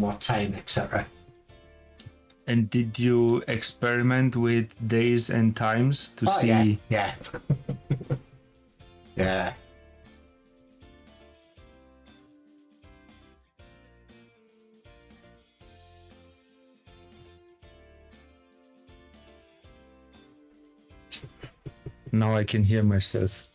and what time, etc. And did you experiment with days and times to see? Yeah. Yeah. Now I can hear myself.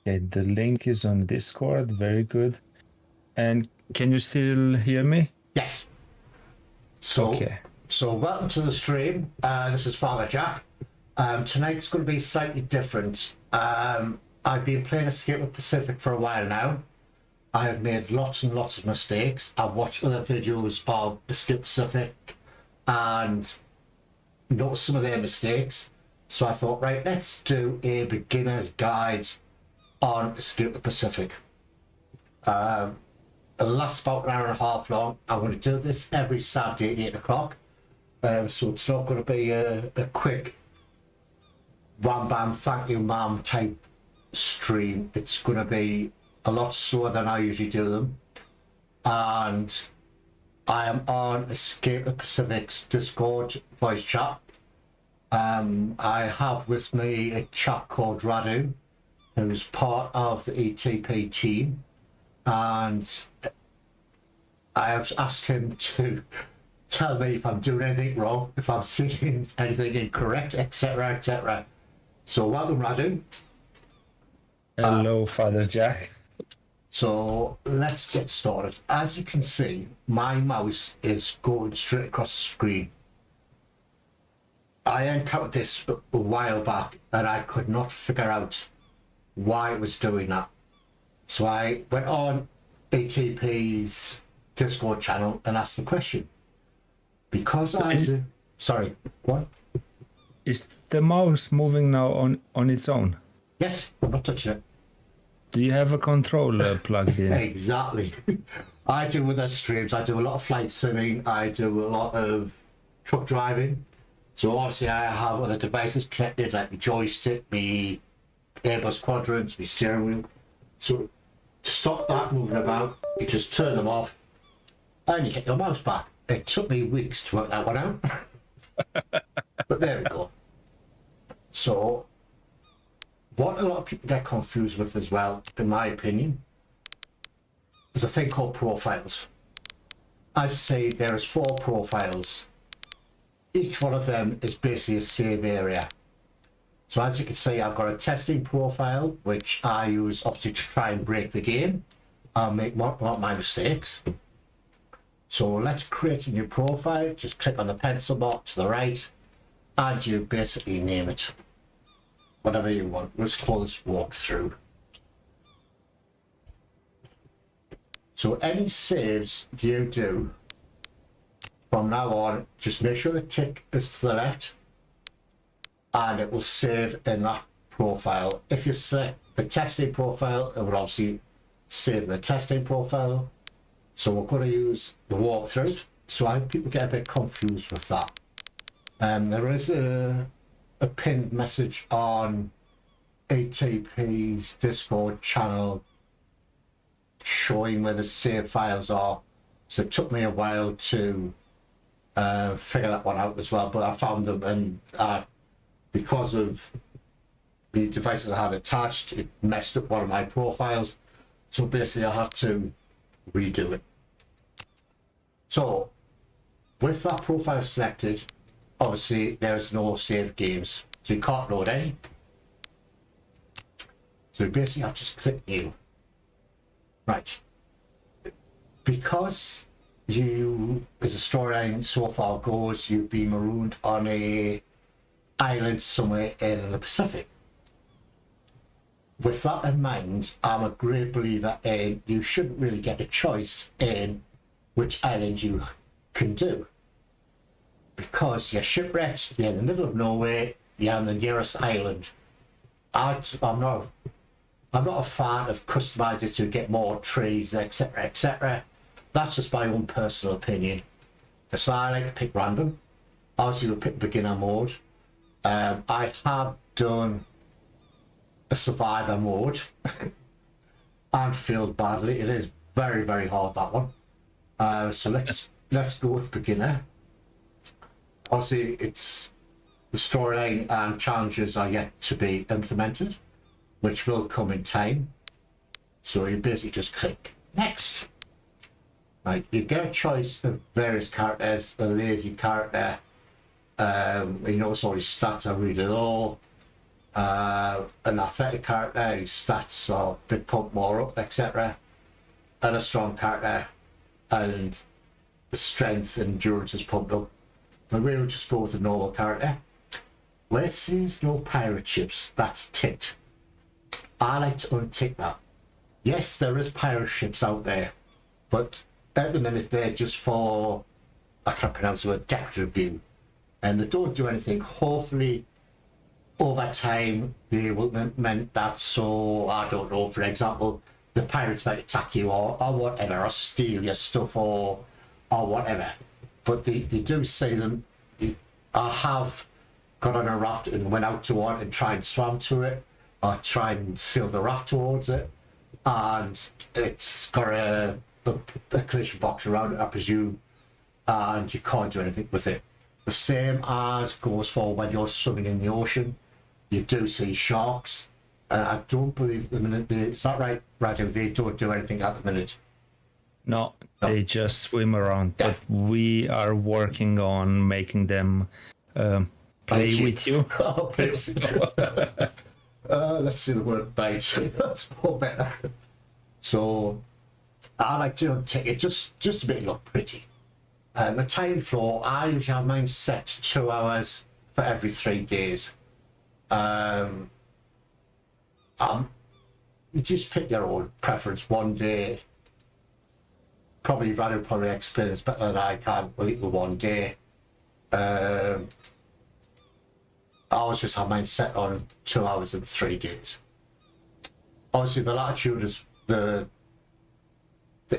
Okay, the link is on Discord. Very good. And can you still hear me? Yes. So, Okay. So welcome to the stream. This is Father Jack. Tonight's going to be slightly different. I've been playing Escape of Pacific for a while now. I've made lots and lots of mistakes. I've watched other videos of Escape Pacific and noticed some of their mistakes. So I thought, right, let's do a beginner's guide on Escape the Pacific. It'll last about an hour and a half long. I'm going to do this every Saturday at 8 o'clock. So it's not going to be a quick wham bam thank you ma'am type stream. It's going to be a lot slower than I usually do them. And I am on Escape the Pacific's Discord voice chat. I have with me a chap called Radu, who's part of the ETP team, and I have asked him to tell me if I'm doing anything wrong, if I'm seeing anything incorrect, etc., etc. So welcome, Radu. Hello, Father Jack. So let's get started. As you can see, my mouse is going straight across the screen. I encountered this a while back and I could not figure out why it was doing that. So I went on ATP's Discord channel and asked the question. Because sorry, what? Is the mouse moving now on its own? Yes, I'm not touching it. Do you have a controller plugged in? Exactly. I do with other streams. I do a lot of flight simming. I do a lot of truck driving. So obviously I have other devices connected, like my joystick, my Airbus quadrants, my steering wheel. So to stop that moving about, you just turn them off and you get your mouse back. It took me weeks to work that one out. But there we go. So what a lot of people get confused with as well, in my opinion, is a thing called profiles. As I say, there's 4 profiles. Each one of them is basically a save area. So as you can see, I've got a testing profile, which I use obviously to try and break the game and make not my mistakes. So let's create a new profile. Just click on the pencil mark to the right and you basically name it. Whatever you want. Let's call this walkthrough. So any saves you do from now on, just make sure the tick is to the left and it will save in that profile. If you select the testing profile, it will obviously save in the testing profile. So we're going to use the walkthrough. So I think people get a bit confused with that. There is a pinned message on ATP's Discord channel showing where the save files are. So it took me a while to figure that one out as well, but I found them, and because of the devices I had attached, it messed up one of my profiles. So basically I had to redo it. So with that profile selected, obviously there's no save games, so you can't load any. So you basically have to just click new. Right. Because you, as the storyline so far goes, you've been marooned on a island somewhere in the Pacific. With that in mind, I'm a great believer in you shouldn't really get a choice in which island you can do. Because you're shipwrecked, you're in the middle of nowhere, you're on the nearest island. I'm not I'm not a fan of customizing to get more trees, etc., etc. That's just my own personal opinion. So I like to pick random. Obviously, we'll pick beginner mode. I have done a survivor mode and failed badly. It is very, very hard, that one. So let's go with beginner. Obviously, it's the storyline and challenges are yet to be implemented, which will come in time. So you basically just click next. Right, you get a choice of various characters. A lazy character, you notice all his stats are really low. An athletic character, his stats are a bit pumped more up, etc. And a strong character, and the strength and endurance is pumped up. But we will just go with a normal character. Where it says no pirate ships, that's ticked. I like to untick that. Yes, there is pirate ships out there, but at the minute they're just for, I can't pronounce the word, decorative view, and they don't do anything. Hopefully over time they will implement that, so I don't know, for example, the pirates might attack you or whatever, or steal your stuff or whatever. But they do say them. I have got on a raft and went out to one and tried and swam to it, or try and sail the raft towards it, and it's got a collision box around it, I presume, and you can't do anything with it. The same as goes for when you're swimming in the ocean. You do see sharks, and I don't believe at the minute is that right, Radu? They don't do anything at the minute. No, they just swim around. Yeah. But we are working on making them play with you. Oh, please. Let's see the word bite. That's more better. So I like to take it just to make it look pretty. The time flow, I usually have mine set to 2 hours for every 3 days. You just pick your own preference. One day, probably Radu probably explain this better than I can. We'll eat with 1 day. I always just have mine set on 2 hours and 3 days. Obviously, the latitude is the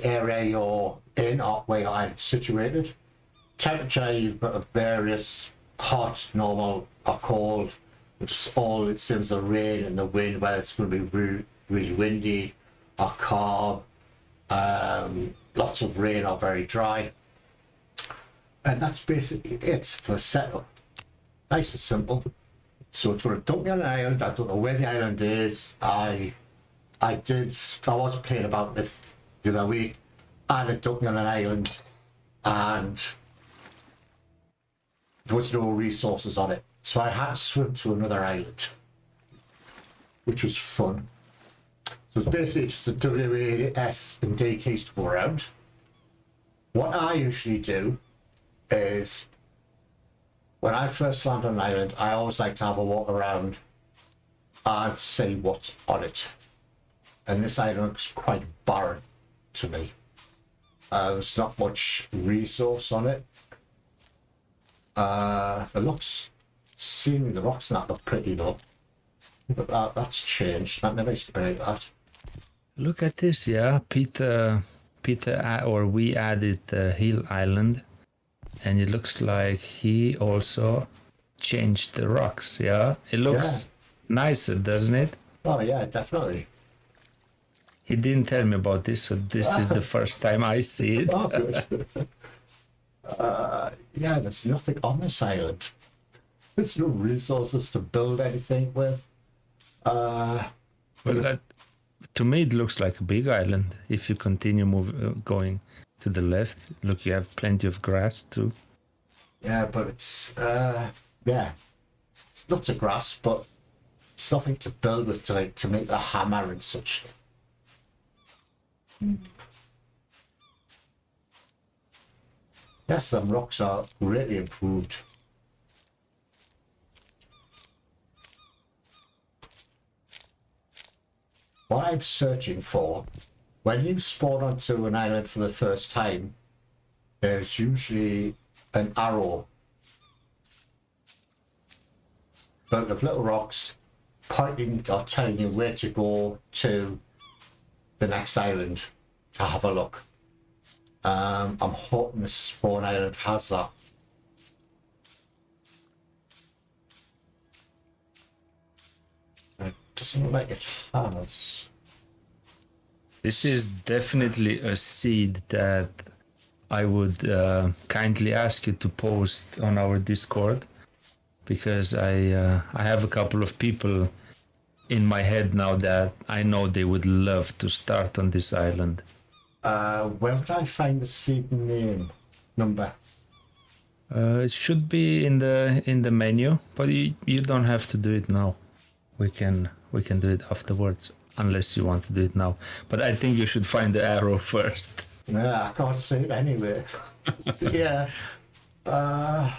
area you're in or where you're situated. Temperature, you've got various hot, normal, or cold, which is all it seems the rain and the wind, whether it's going to be really windy or calm, lots of rain or very dry. And that's basically it for the setup. Nice and simple. So it's going to dump me on an island. I don't know where the island is. I was playing about this the other week, and it dumped me on an island, and there was no resources on it. So I had to swim to another island, which was fun. So it's basically just a W, A, S, and D keys to go around. What I usually do is, when I first land on an island, I always like to have a walk around and see what's on it. And this island looks quite barren to me. There's not much resource on it. The rocks not look pretty though. But that's changed. That never used to be like that. Look at this, yeah. Peter, we added the hill island, and it looks like he also changed the rocks. Yeah, it looks nicer, doesn't it? Oh yeah, definitely. He didn't tell me about this, so this is the first time I see it. Oh, good. Yeah, there's nothing on this island. There's no resources to build anything with. Well, to me, it looks like a big island. If you continue going to the left, look, you have plenty of grass too. Yeah, but it's it's lots of grass, but it's nothing to build with to make the hammer and such. Yes, some rocks are greatly improved. What I'm searching for, when you spawn onto an island for the first time, there's usually an arrow built of little rocks, pointing or telling you where to go to the next island to have a look. I'm hoping the spawn island has that. It doesn't look like it has. This is definitely a seed that I would kindly ask you to post on our Discord, because I have a couple of people in my head now that I know they would love to start on this island. Where would I find the seed name number? It should be in the menu, but you don't have to do it now. We can do it afterwards, unless you want to do it now. But I think you should find the arrow first. Yeah, I can't see it anyway. Yeah. Oh,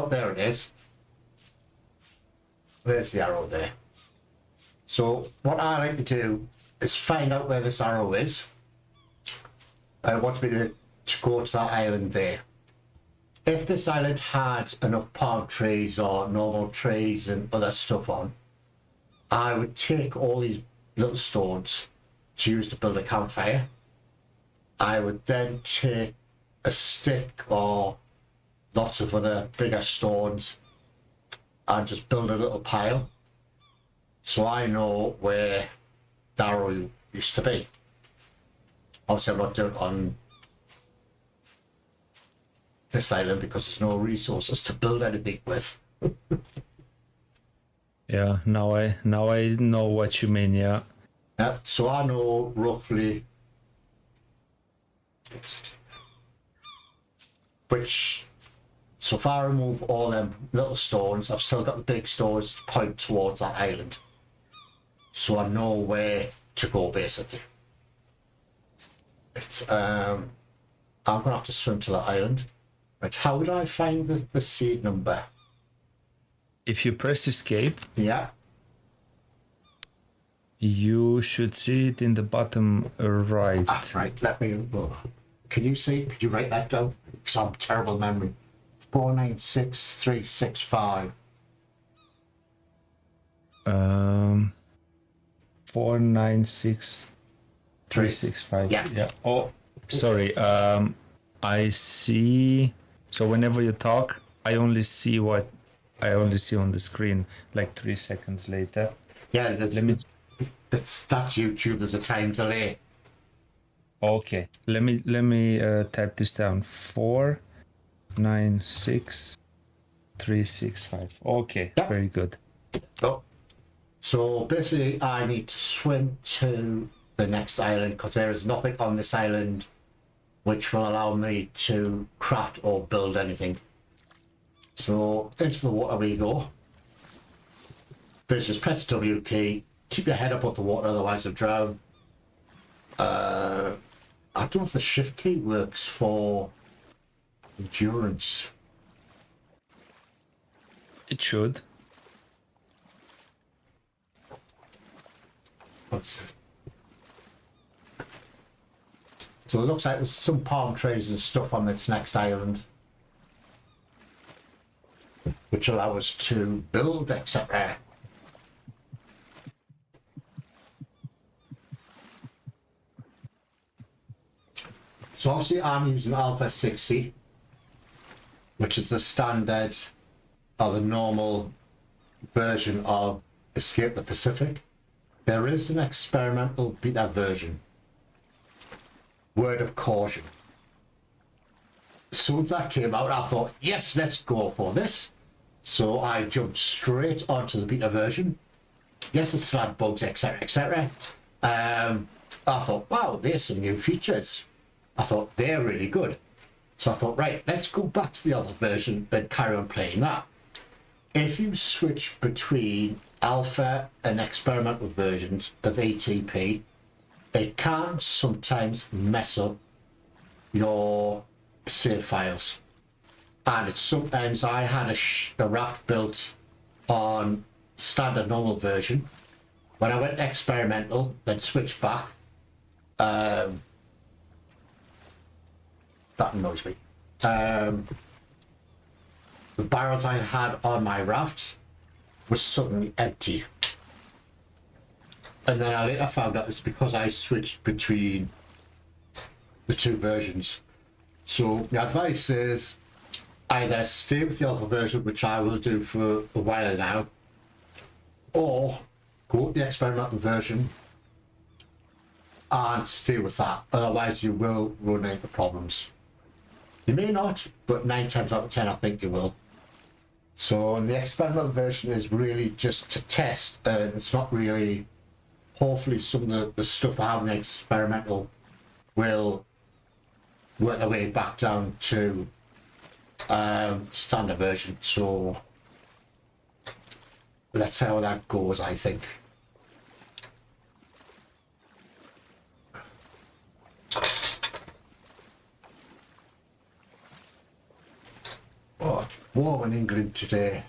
there it is. There's the arrow there. So what I like to do is find out where this arrow is. I want me to go to that island there. If this island had enough palm trees or normal trees and other stuff on, I would take all these little stones to use to build a campfire. I would then take a stick or lots of other bigger stones and just build a little pile, so I know where the arrow used to be. Obviously I'm not doing it on this island because there's no resources to build anything with. Yeah, now I know what you mean. Yeah. Yeah, so I know roughly which, so if I remove all them little stones, I've still got the big stones to point towards that island. So I know where to go basically. It's I'm gonna have to swim to that island. Right, how would I find the seed number? If you press escape, Yeah. you should see it in the bottom right. Ah, right, let me, can you see, could you write that down? Because I'm terrible memory. 496365. 496365. Yeah. Oh, sorry. I see. So whenever you talk, I only see on the screen like 3 seconds later. Yeah, Let me. that's YouTube. There's a time delay. Okay. Let me type this down. 496365. Okay. Yep. Very good. Oh. So basically, I need to swim to the next island because there is nothing on this island which will allow me to craft or build anything. So into the water we go. There's just press W key. Keep your head above the water, otherwise you'll drown. I don't know if the shift key works for endurance. It should. What's it? So it looks like there's some palm trees and stuff on this next island, which allow us to build, etc. So obviously I'm using Alpha 60, which is the standard or the normal version of Escape the Pacific. There is an experimental beta version. Word of caution. As soon as that came out, I thought, yes, let's go for this. So I jumped straight onto the beta version. Yes, it's slab bugs, etc., etc. I thought, wow, there's some new features. I thought they're really good. So I thought, right, let's go back to the other version and carry on playing that. If you switch between alpha and experimental versions of ATP, it can sometimes mess up your save files. And it's sometimes, I had a Raft built on standard normal version. When I went experimental, then switched back, that annoys me. The barrels I had on my rafts was suddenly empty. And then I later found out it's because I switched between the two versions. So the advice is either stay with the alpha version, which I will do for a while now, or go with the experimental version and stay with that. Otherwise you will run into problems. You may not, but 9 times out of 10 I think you will. So the experimental version is really just to test, and it's not really, hopefully some of the stuff they have in the experimental will work their way back down to standard version. So let's see how that goes, I think. Oh, it's warm in England today.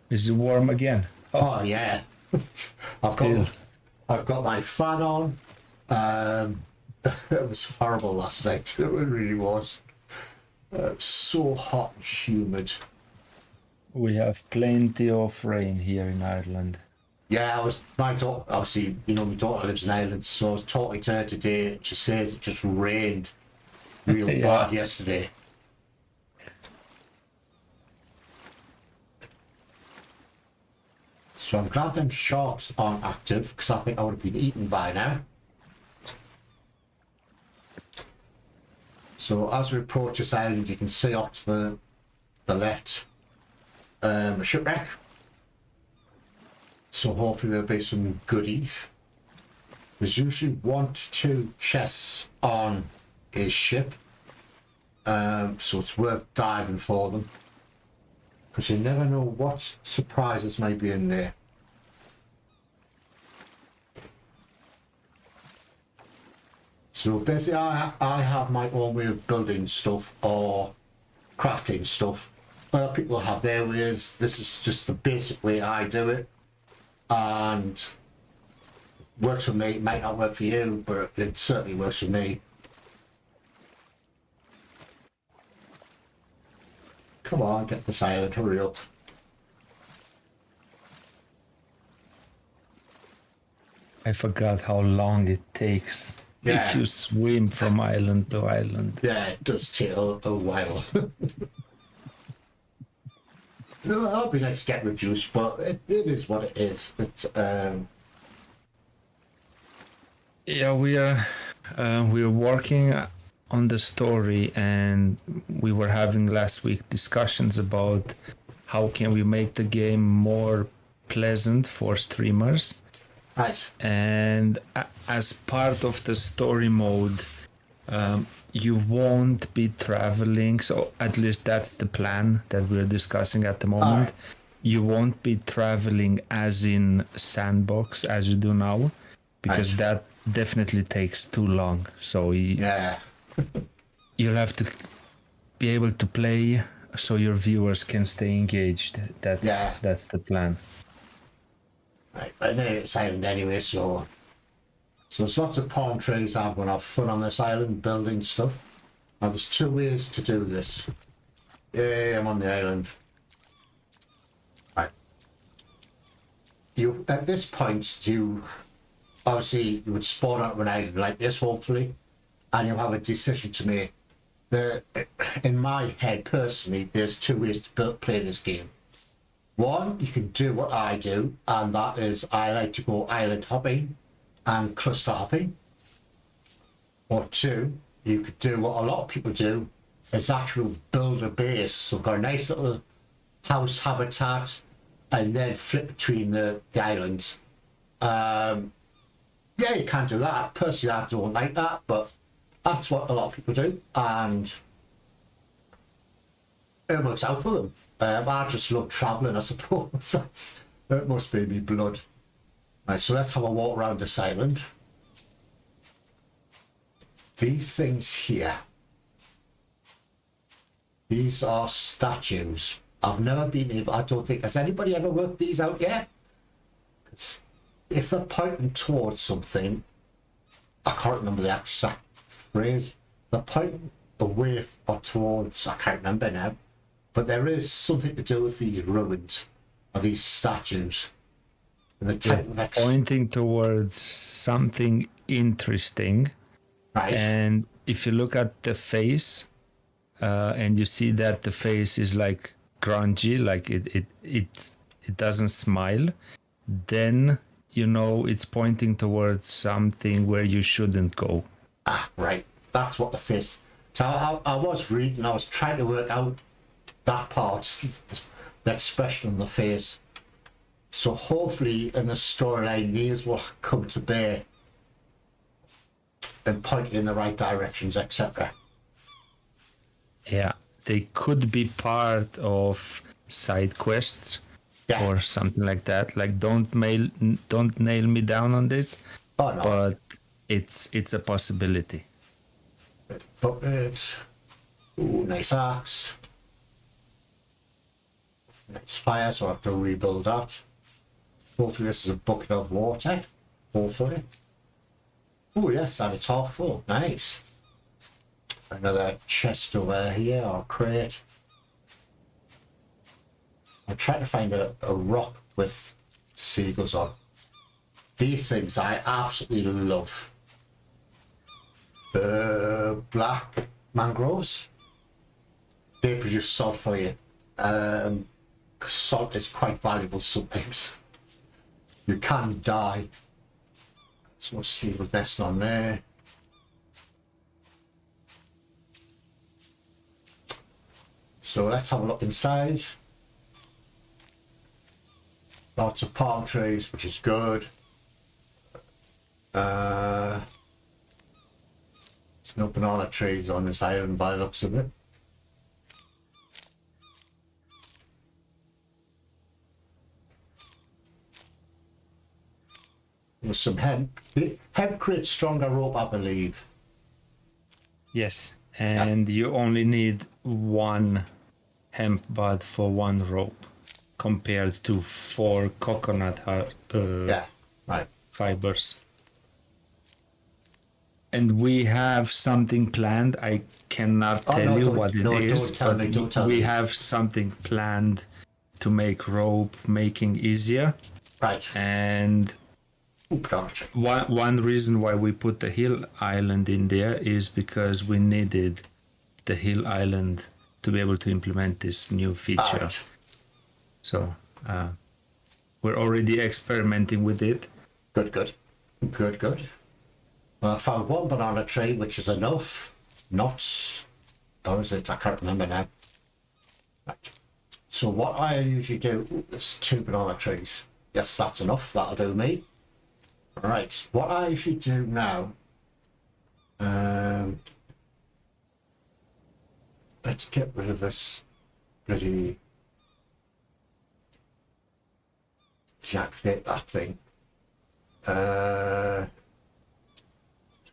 Is it warm again? Oh yeah, I've got my fan on. It was horrible last night. It really was. So hot and humid. We have plenty of rain here in Ireland. Yeah, my daughter, obviously, you know, my daughter lives in Ireland, so I was talking to her today. She says it just rained real Yeah. bad yesterday. So I'm glad them sharks aren't active, because I think I would have been eaten by now. So as we approach this island, you can see off to the left a shipwreck. So hopefully there'll be some goodies. There's usually 1 to 2 chests on a ship, so it's worth diving for them, because you never know what surprises may be in there. So basically I have my own way of building stuff or crafting stuff. Other people have their ways. This is just the basic way I do it, and works for me. It might not work for you, but it certainly works for me. Come on, get this island, hurry up. I forgot how long it takes if you swim from island to island. Yeah, it does take a while. So it'll be nice to get reduced, but it is what it is. It's Yeah, we're working on the story, and we were having last week discussions about how can we make the game more pleasant for streamers. right. And as part of the story mode, you won't be traveling, so at least that's the plan that we're discussing at the moment. Right. You won't be traveling as in sandbox as you do now, because Right. that definitely takes too long. So Yeah. you'll have to be able to play so your viewers can stay engaged. That's the plan. Right, but then it's island anyway, so there's lots of palm trees. I'm going to have fun on this island building stuff. Now there's 2 ways to do this. Yeah, I'm on the island. Right. You at this point, you obviously you would spawn out of an island like this, hopefully, and you'll have a decision to make. In my head personally, there's 2 ways to play this game. One, you can do what I do, and that is I like to go island hopping and cluster hopping. Or 2, you could do what a lot of people do, is actually build a base. So got a nice little house habitat and then flip between the islands. Yeah, you can do that. Personally, I don't like that, but that's what a lot of people do, and it works out for them. I just love travelling, I suppose. That must be me blood. Right, so let's have a walk around this island. These things here, these are statues. I've never been able, I don't think, has anybody ever worked these out yet? 'Cause if they're pointing towards something, I can't remember the exact phrase. They're pointing away or towards, I can't remember now. but there is something to do with these ruins, or these statues, and the type of pointing towards something interesting. right. And if you look at the face, and you see that the face is like grungy, like it doesn't smile, then you know it's pointing towards something where you shouldn't go. Right, that's what the face. So I was reading, I was trying to work out that part, the expression on the face. So hopefully in the storyline, these will come to bear and point in the right directions, etc. Yeah, they could be part of side quests Yeah. or something like that. Like don't nail me down on this, Oh no. but it's a possibility. Bucket. Ooh, nice axe. Nice fire, so I have to rebuild that. Hopefully this is a bucket of water. Hopefully. Oh yes, and it's half full. Nice. Another chest over here, or crate. I'm trying to find a rock with seagulls on. These things I absolutely love. The black mangroves, they produce salt for you. Salt is quite valuable sometimes. You can die. So we'll see what's next on there. So let's have a look inside. Lots of palm trees, which is good. There's no banana trees on this island by the looks of it. There's some hemp. The hemp creates stronger rope, I believe. Yes, and you only need one hemp bud for one rope compared to 4 coconut Yeah, right. fibers. And we have something planned. I cannot tell you what it is, don't tell we me. have something planned to make rope making easier. Right. And Ooh, banana tree. one reason why we put the hill island in there is because we needed the hill island to be able to implement this new feature. Right. So we're already experimenting with it. Good, good. Good, good. Well, I found one banana tree, which is enough. Not, or is it? I can't remember now. Right. So what I usually do, ooh, there's 2 banana trees. Yes, that's enough. That'll do me. Right. What I usually do now, let's get rid of this bloody, deactivate that thing.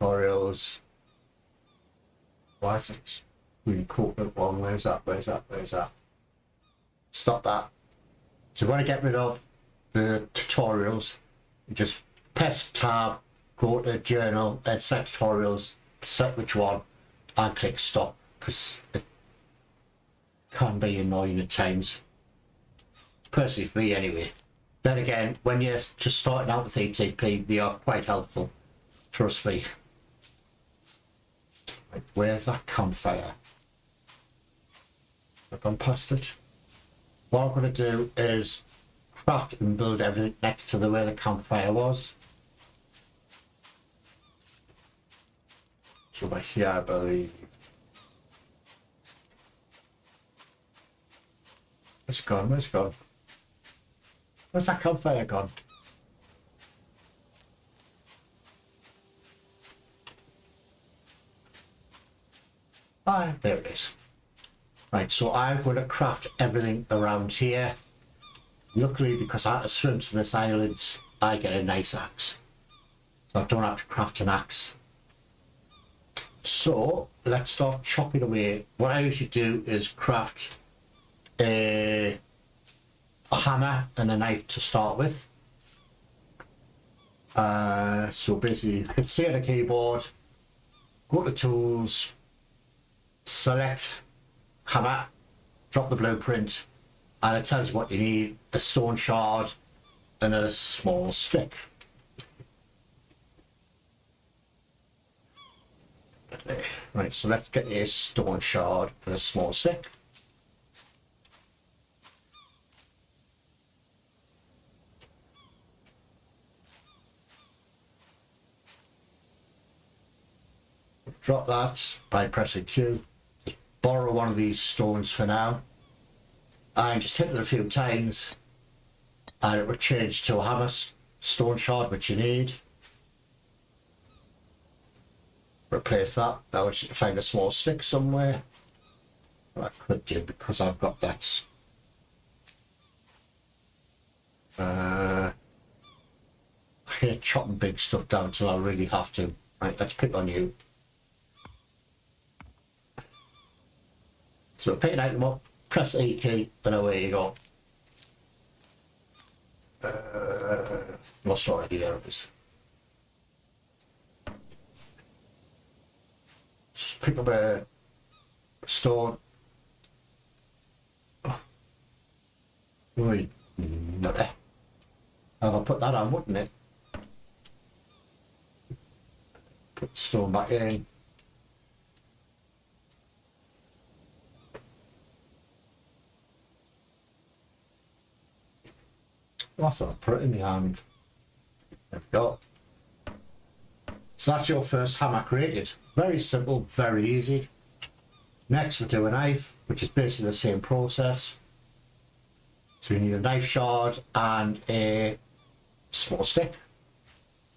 Tutorials. Why is it really coconut one? Where's that? Where's that? Where's that? Stop that. So when I get rid of the tutorials, you just press tab, go to journal, then select tutorials, select which one, and click stop, because it can be annoying at times. Personally for me anyway. Then again, when you're just starting out with ATP, they are quite helpful. Trust me. Right, where's that campfire? I've gone past it. What I'm going to do is craft and build everything next to where the campfire was. It's over here, I believe. Where's it gone? Where's it gone? Where's that campfire gone? Ah, there it is. Right, so I'm going to craft everything around here. Luckily, because I had to swim to this island, I get a nice axe. So I don't have to craft an axe. So, let's start chopping away. What I usually do is craft a hammer and a knife to start with. So basically, hit C on the keyboard, go to tools, select hammer, drop the blueprint, and it tells you what you need: a stone shard and a small stick. Right, so let's get a stone shard and a small stick. Drop that by pressing Q. Just borrow one of these stones for now, and just hit it a few times, and it will change to a hammer stone shard, which you need. Replace that. Now I should find a small stick somewhere. Well, I could do, because I've got that. I hate chopping big stuff down till I really have to. Right, let's pick on you. So pick an item up, press E key, and away you go. Lost already, there it is. Just pick up a stone. Oh. Oi, nutty. Have I put that on, wouldn't it? Put the stone back in. I thought I put it in the hand. There we go. So that's your first hammer created. Very simple, very easy. Next we'll do a knife, which is basically the same process. So you need a knife shard and a small stick.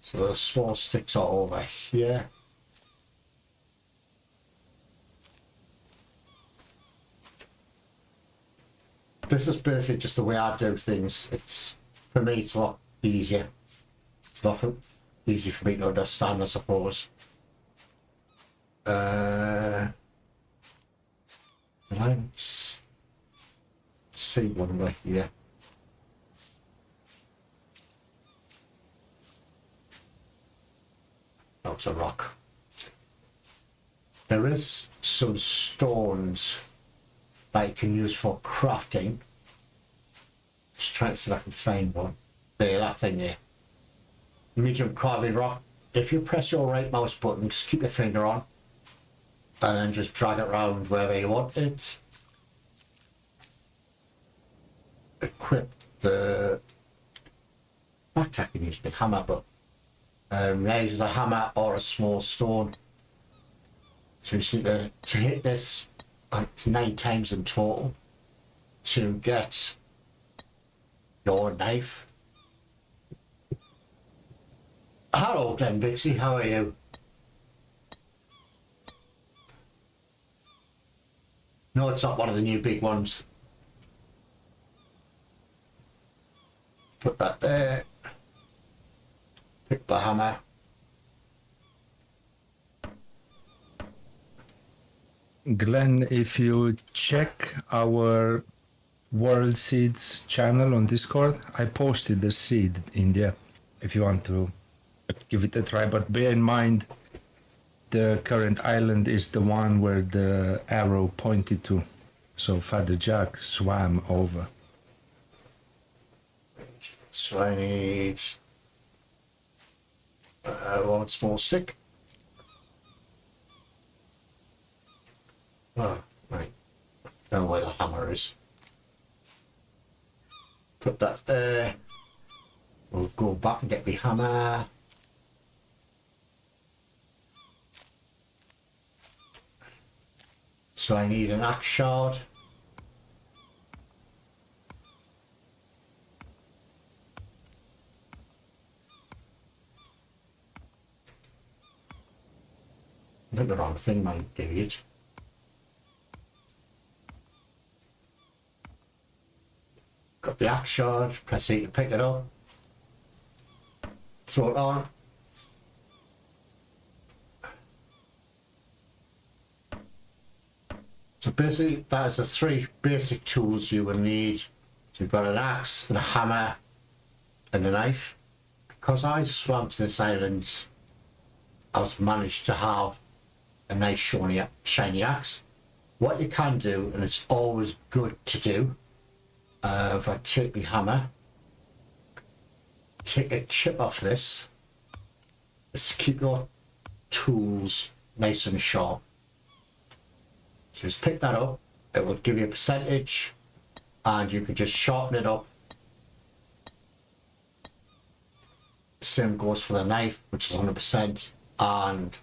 So the small sticks are over here. This is basically just the way I do things. It's, for me, it's a lot easier. It's not easy for me to understand, I suppose. And I see one right here. That's a rock. There is some stones that you can use for crafting. Just trying to see if I can find one. There, that thing there. Medium carbon rock. If you press your right mouse button, just keep your finger on, and then just drag it around wherever you want it. Equip the backtrack. I can use the hammer, but now use a hammer or a small stone. So you see to hit this, it's 9 times in total to get your knife. Hello, Glenn Bixie, how are you? No, it's not one of the new big ones. Put that there. Pick the hammer. Glenn, if you check our World Seeds channel on Discord, I posted the seed in there if you want to give it a try. But bear in mind, the current island is the one where the arrow pointed to. So Father Jack swam over. So I need one small stick. Oh, right. Don't know where the hammer is. Put that there. We'll go back and get the hammer. So I need an axe shard. I did the wrong thing, my idiot. Got the axe shard, press E to pick it up. Throw it on. So basically, that is the 3 basic tools you will need. So you've got an axe and a hammer and a knife. Because I swam to this island, I've managed to have a nice shiny axe. what you can do, and it's always good to do, if I take my hammer, take a chip off this, just keep your tools nice and sharp. So just pick that up, it will give you a percentage, and you can just sharpen it up. Same goes for the knife, which is 100%, and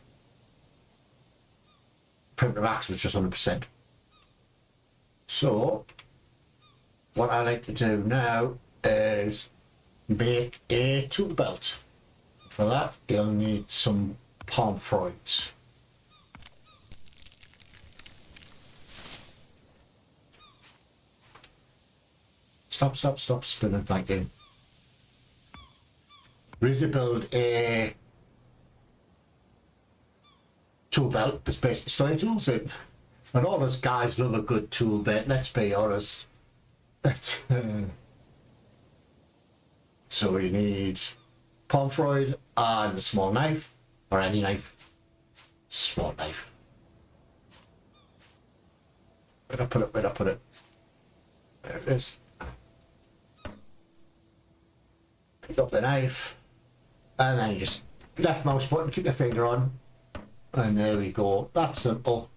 primitive axe, which is 100%. So what I like to do now is make a tool belt. For that, you'll need some palm freuds. Stop spinning, thank you. Reason to build a tool belt is basically story tools, and all us guys love a good tool belt, let's be honest. So you need palm freud and a small knife, or any knife. Small knife. Where'd I put it? There it is. Pick up the knife, and then you just left mouse button, keep your finger on, and there we go. That's simple.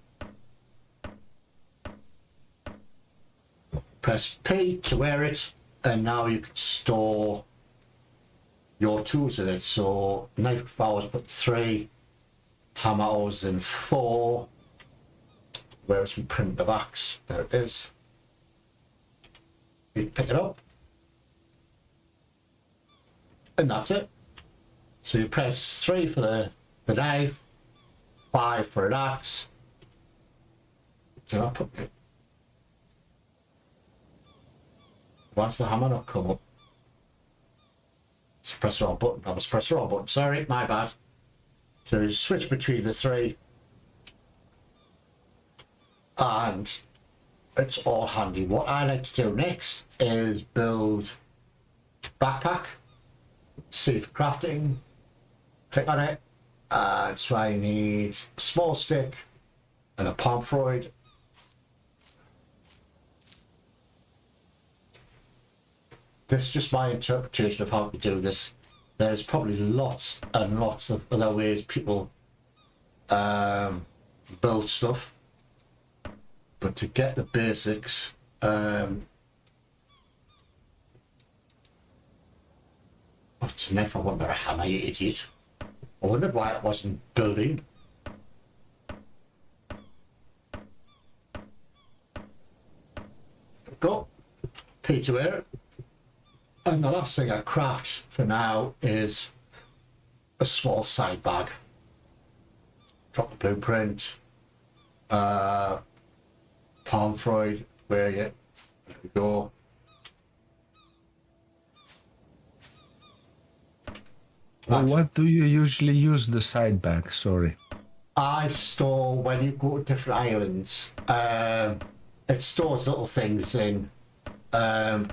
Press P to wear it, and now you can store your tools in it. So knife I always put 3, hammer I always in 4. Where's my primitive axe? There it is. You pick it up, and that's it. So you press 3 for the knife, 5 for an axe. Did I put it? Why's the hammer not come up? Just press the wrong button. I must press the wrong button. Sorry, my bad. So you switch between the 3, and it's all handy. What I like to do next is build backpack. See for crafting. Click on it. So I need a small stick and a palm freud. This is just my interpretation of how to do this. There's probably lots and lots of other ways people build stuff, but to get the basics, what's a knife? I wonder a hammer, you idiot. I wondered why it wasn't building. Go. P to air. And the last thing I craft for now is a small side bag. Drop the blueprint, palm freud, where you, there we go. Well, what do you usually use the side bag? Sorry. I store, when you go to different islands, it stores little things in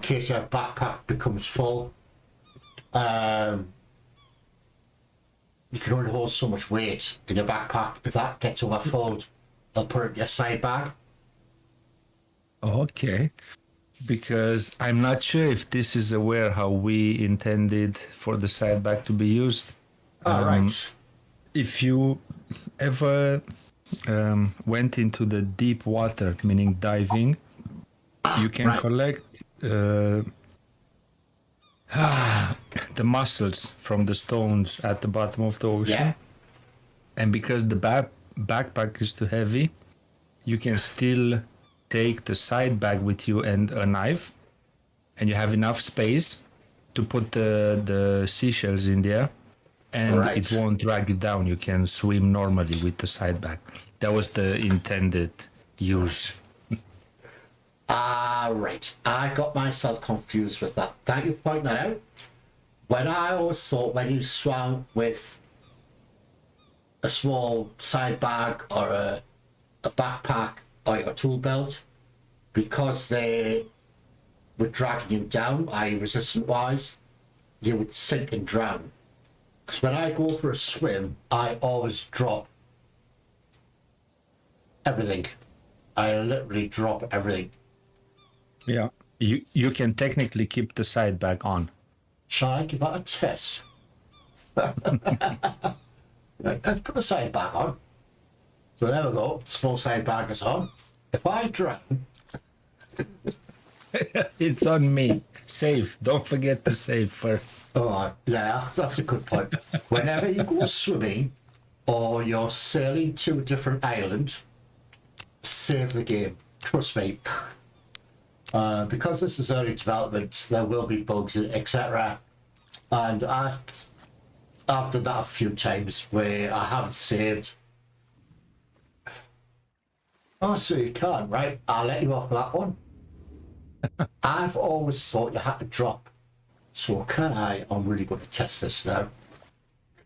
case your backpack becomes full. You can only hold so much weight in your backpack. If that gets overfilled, I'll put it in your side bag. Okay. Because I'm not sure if this is aware how we intended for the side bag to be used. Right. If you ever went into the deep water, meaning diving, you can collect the mussels from the stones at the bottom of the ocean. Yeah. And because the backpack is too heavy, you can still take the side bag with you and a knife, and you have enough space to put the seashells in there, and it won't drag you down. You can swim normally with the side bag. That was the intended use. Right. I got myself confused with that. Thank you for pointing that out. When I always thought when you swam with a small side bag or a backpack or your tool belt, because they were dragging you down, i.e. resistant-wise, you would sink and drown. Because when I go for a swim, I always drop everything. I literally drop everything. Yeah. You can technically keep the side bag on. Shall I give that a test? Right, let's put the side bag on. So there we go, small side bag is on. If I drown, It's on me. Save. Don't forget to save first. oh yeah, that's a good point. Whenever you go swimming or you're sailing to a different island, save the game. Trust me. Because this is early development, there will be bugs, etc. And I've done that a few times where I haven't saved. Oh, so you can, right? I'll let you off that one. I've always thought you had to drop. So can I, I'm really going to test this now.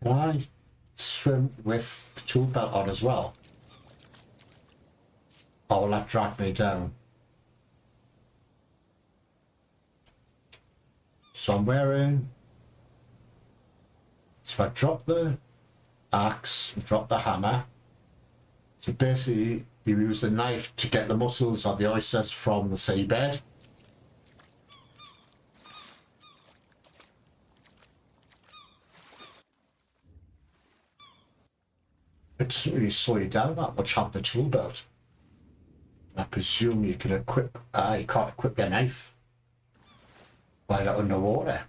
Can I swim with the tool belt on as well? Or will that drag me down? So I'm wearing, so I drop the axe, drop the hammer. So basically you use the knife to get the mussels or the oysters from the seabed. It doesn't really slow you down that much, have the tool belt. I presume you can equip, you can't equip your knife while you're underwater.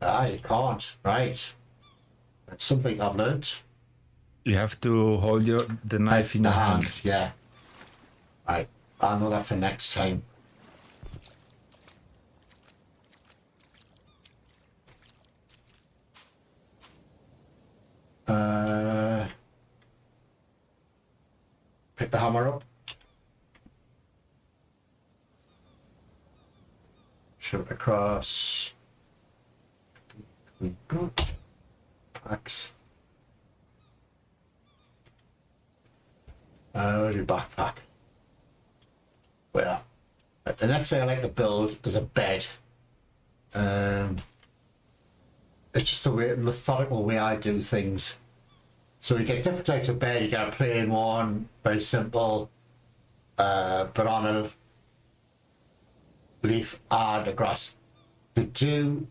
You can't, right. That's something I've learnt. You have to hold the knife in your hand. Yeah. Right, I'll know that for next time. Pick the hammer up. Shoot it across. Axe. Where's your backpack? Well, the next thing I like to build is a bed. It's just a methodical way I do things. So you get different types of bed. You get a plain one, very simple, banana leaf and a grass. They do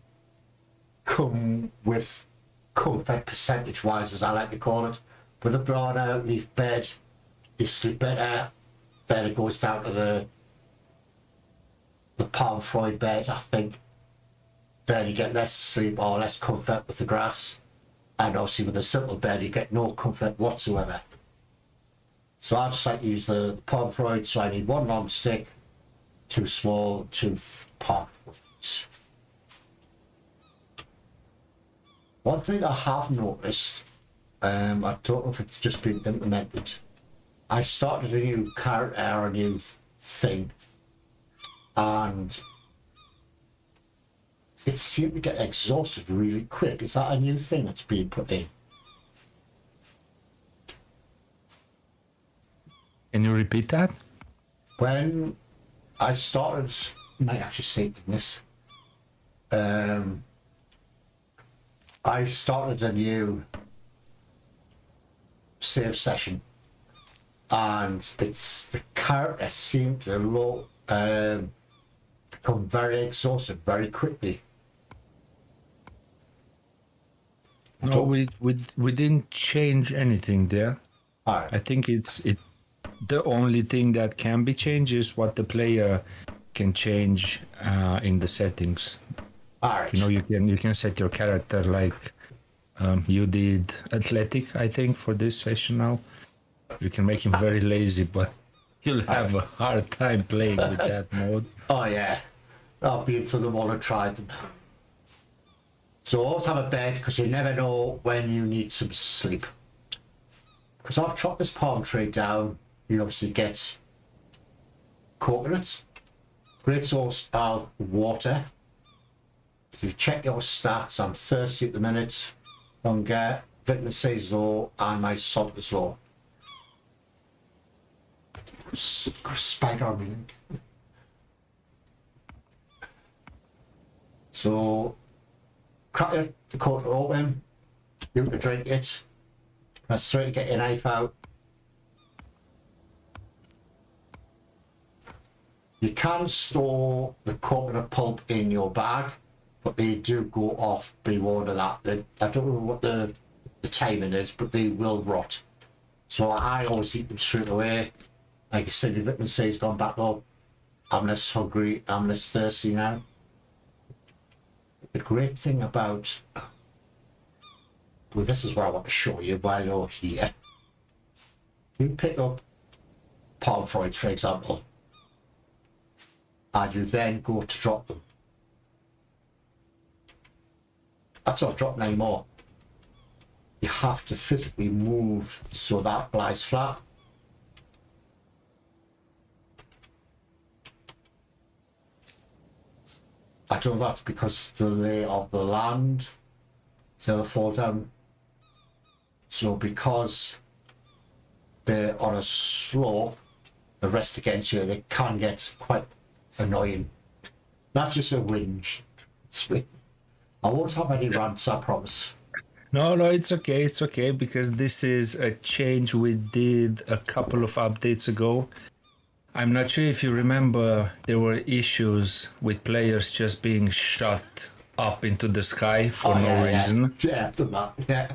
come with comfort percentage-wise, as I like to call it. With a banana leaf bed, you sleep better. Then it goes down to the palm Freud bed, I think. Then you get less sleep or less comfort with the grass. And obviously with a simple bed, you get no comfort whatsoever. So I just like to use the palm Freud, so I need one long stick, two small, two palm Freuds. One thing I have noticed, I don't know if it's just been implemented. I started a new character or a new thing, and it seemed to get exhausted really quick. Is that a new thing that's being put in? Can you repeat that? When I started, I might actually say this, I started a new save session, and it's the character seemed to become very exhausted very quickly. No, we didn't change anything there. All right. I think it's the only thing that can be changed is what the player can change in the settings. All right. You know, you can set your character like you did athletic, I think, for this session now. You can make him very lazy, but you'll have a hard time playing with that mode. Oh yeah, I've been through them all and tried them. So always have a bed, because you never know when you need some sleep. Because I've chopped this palm tree down, you obviously get coconuts, great source of water. If you check your stats, I'm thirsty at the minute, hunger, vitamin C is low, and my salt is low. Got a spider on me. So crack the coconut open, you can drink it, press 3 to get your knife out, You can store the coconut pulp in your bag, but they do go off. Be warned of that. I don't know what the timing is, but they will rot. So I always eat them straight away. Like I said, the vitamin C's gone back up. I'm less hungry, I'm less thirsty now. The great thing about, well, this is what I want to show you while you're here. You pick up palm fruit, for example, and you then go to drop them. That's not dropping anymore. You have to physically move so that lies flat. I don't know if that's because the lay of the land, so they fall down. So because they're on a slope, the rest against you, it can get quite annoying. That's just a whinge. I won't have any rants, I promise. No, it's okay, because this is a change we did a couple of updates ago. I'm not sure if you remember, there were issues with players just being shot up into the sky for no reason. Yeah, after that, yeah.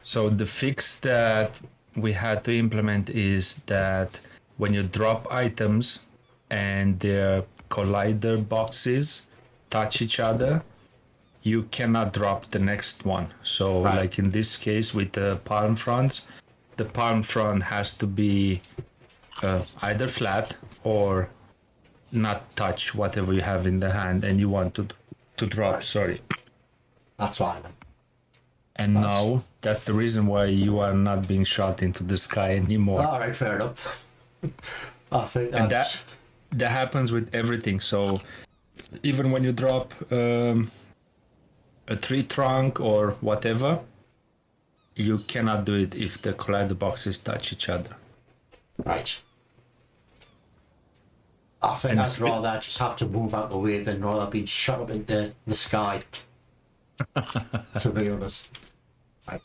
So the fix that we had to implement is that when you drop items and their collider boxes touch each other, you cannot drop the next one. So like in this case with the palm fronts, the palm front has to be either flat or not touch whatever you have in the hand and you want to drop. Sorry. That's why then. And now that's the reason why you are not being shot into the sky anymore. All right, fair enough. I think that's... And that happens with everything. So even when you drop a tree trunk or whatever, you cannot do it if the collider boxes touch each other. Right. I think I'd rather just have to move out the way than rather being shot up into the sky. To be honest. Right.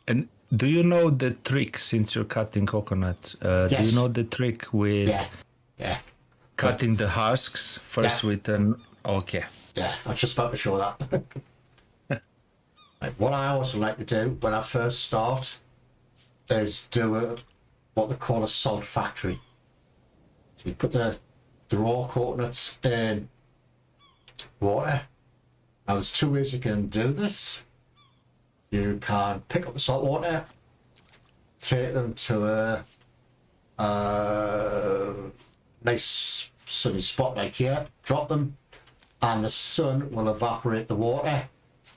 And do you know the trick, since you're cutting coconuts? Yes. Do you know the trick with cutting the husks first with an... Okay. Yeah, I was just about to show that. Right, what I also like to do when I first start is do what they call a salt factory. So you put the raw coconuts in water. Now there's two ways you can do this. You can pick up the salt water, take them to a nice sunny spot like here, drop them, and the sun will evaporate the water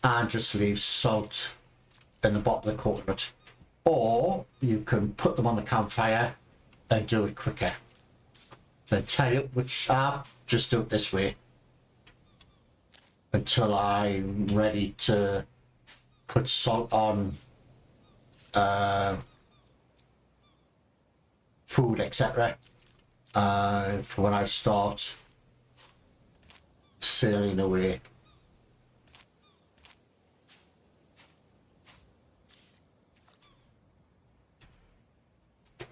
and just leave salt in the bottom of the coconut. Or you can put them on the campfire and do it quicker. So I tell you which I just do it this way until I'm ready to put salt on food, etc. For when I start sailing away.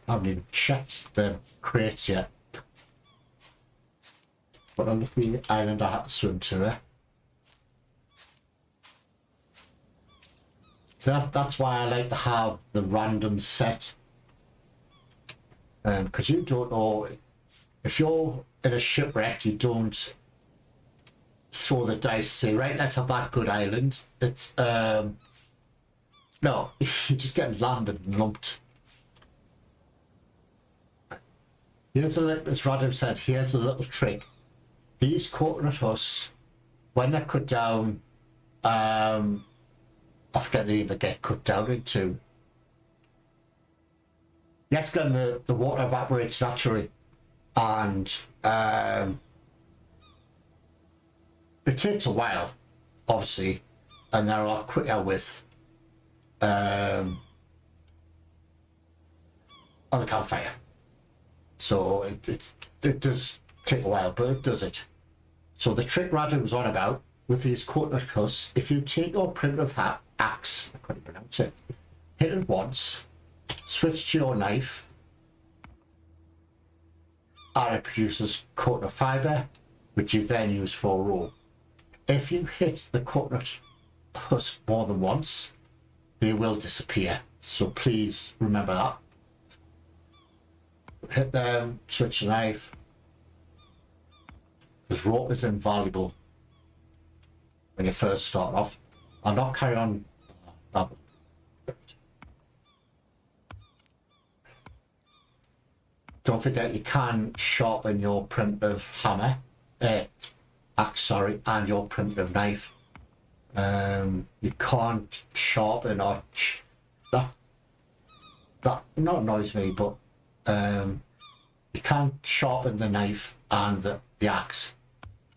I haven't even checked the crates yet. What a lovely island I had to swim to, eh? So that's why I like to have the random set. Because you don't know, if you're in a shipwreck, you don't throw the dice and say, right, let's have that good island. It's, no, you just get landed and lumped. Here's a little, as Radham said, here's a little trick. These coconut husks, when they're cut down, I forget they even get cut down into. Yes, Glenn, the water evaporates naturally, and it takes a while, obviously, and they're a lot quicker with on the campfire. So it does take a while, but it does it. So the trick Radham was on about with these coconut husks, if you take your primitive axe, I couldn't pronounce it, hit it once, switch to your knife, and it produces coconut fibre, which you then use for a rope. If you hit the coconut husk more than once, they will disappear. So please remember that. Hit them, switch the knife, because rope is invaluable when you first start off. I'll not carry on. Don't forget you can sharpen your primitive hammer, axe, sorry, and your primitive knife. You can't sharpen or that not annoys me, but you can't sharpen the knife and the axe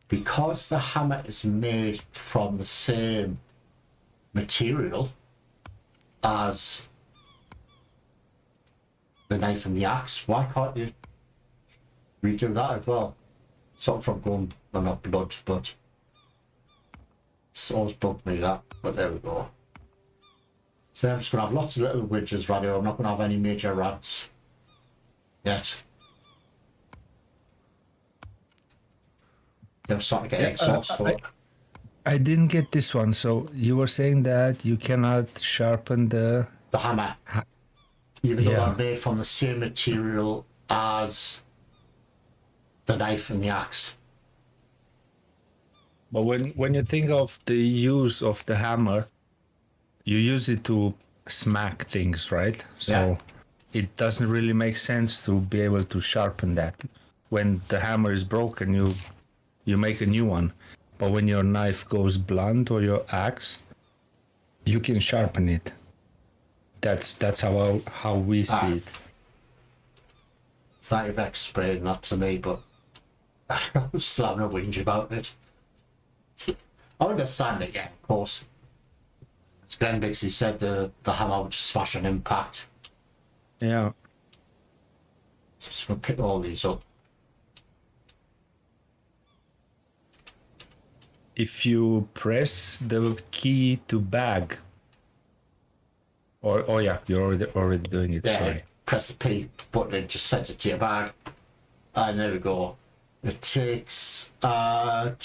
because the hammer is made from the same material as the knife and the axe. Why can't you redo that as well? Something from going, well, not blood, but it's always bugged me that. But there we go. So I'm just gonna have lots of little widgets right here. I'm not gonna have any major rants yet. I'm starting to get exhausted. I didn't get this one. So you were saying that you cannot sharpen the hammer, even though they're made from the same material as the knife and the axe. But when you think of the use of the hammer, you use it to smack things, right? So it doesn't really make sense to be able to sharpen that. When the hammer is broken, you make a new one. But when your knife goes blunt or your axe, you can sharpen it. That's how we see it. Thank you for explaining that to me, but I'm still having a whinge about it. I understand it, yeah, of course. As Glenn Bixby said, the hammer would just smash on impact. Yeah. So just going to pick all these up. If you press the key to bag, or yeah, you're already doing it. Yeah, sorry. Press the P button and just sends it to your bag. And there we go. It takes 12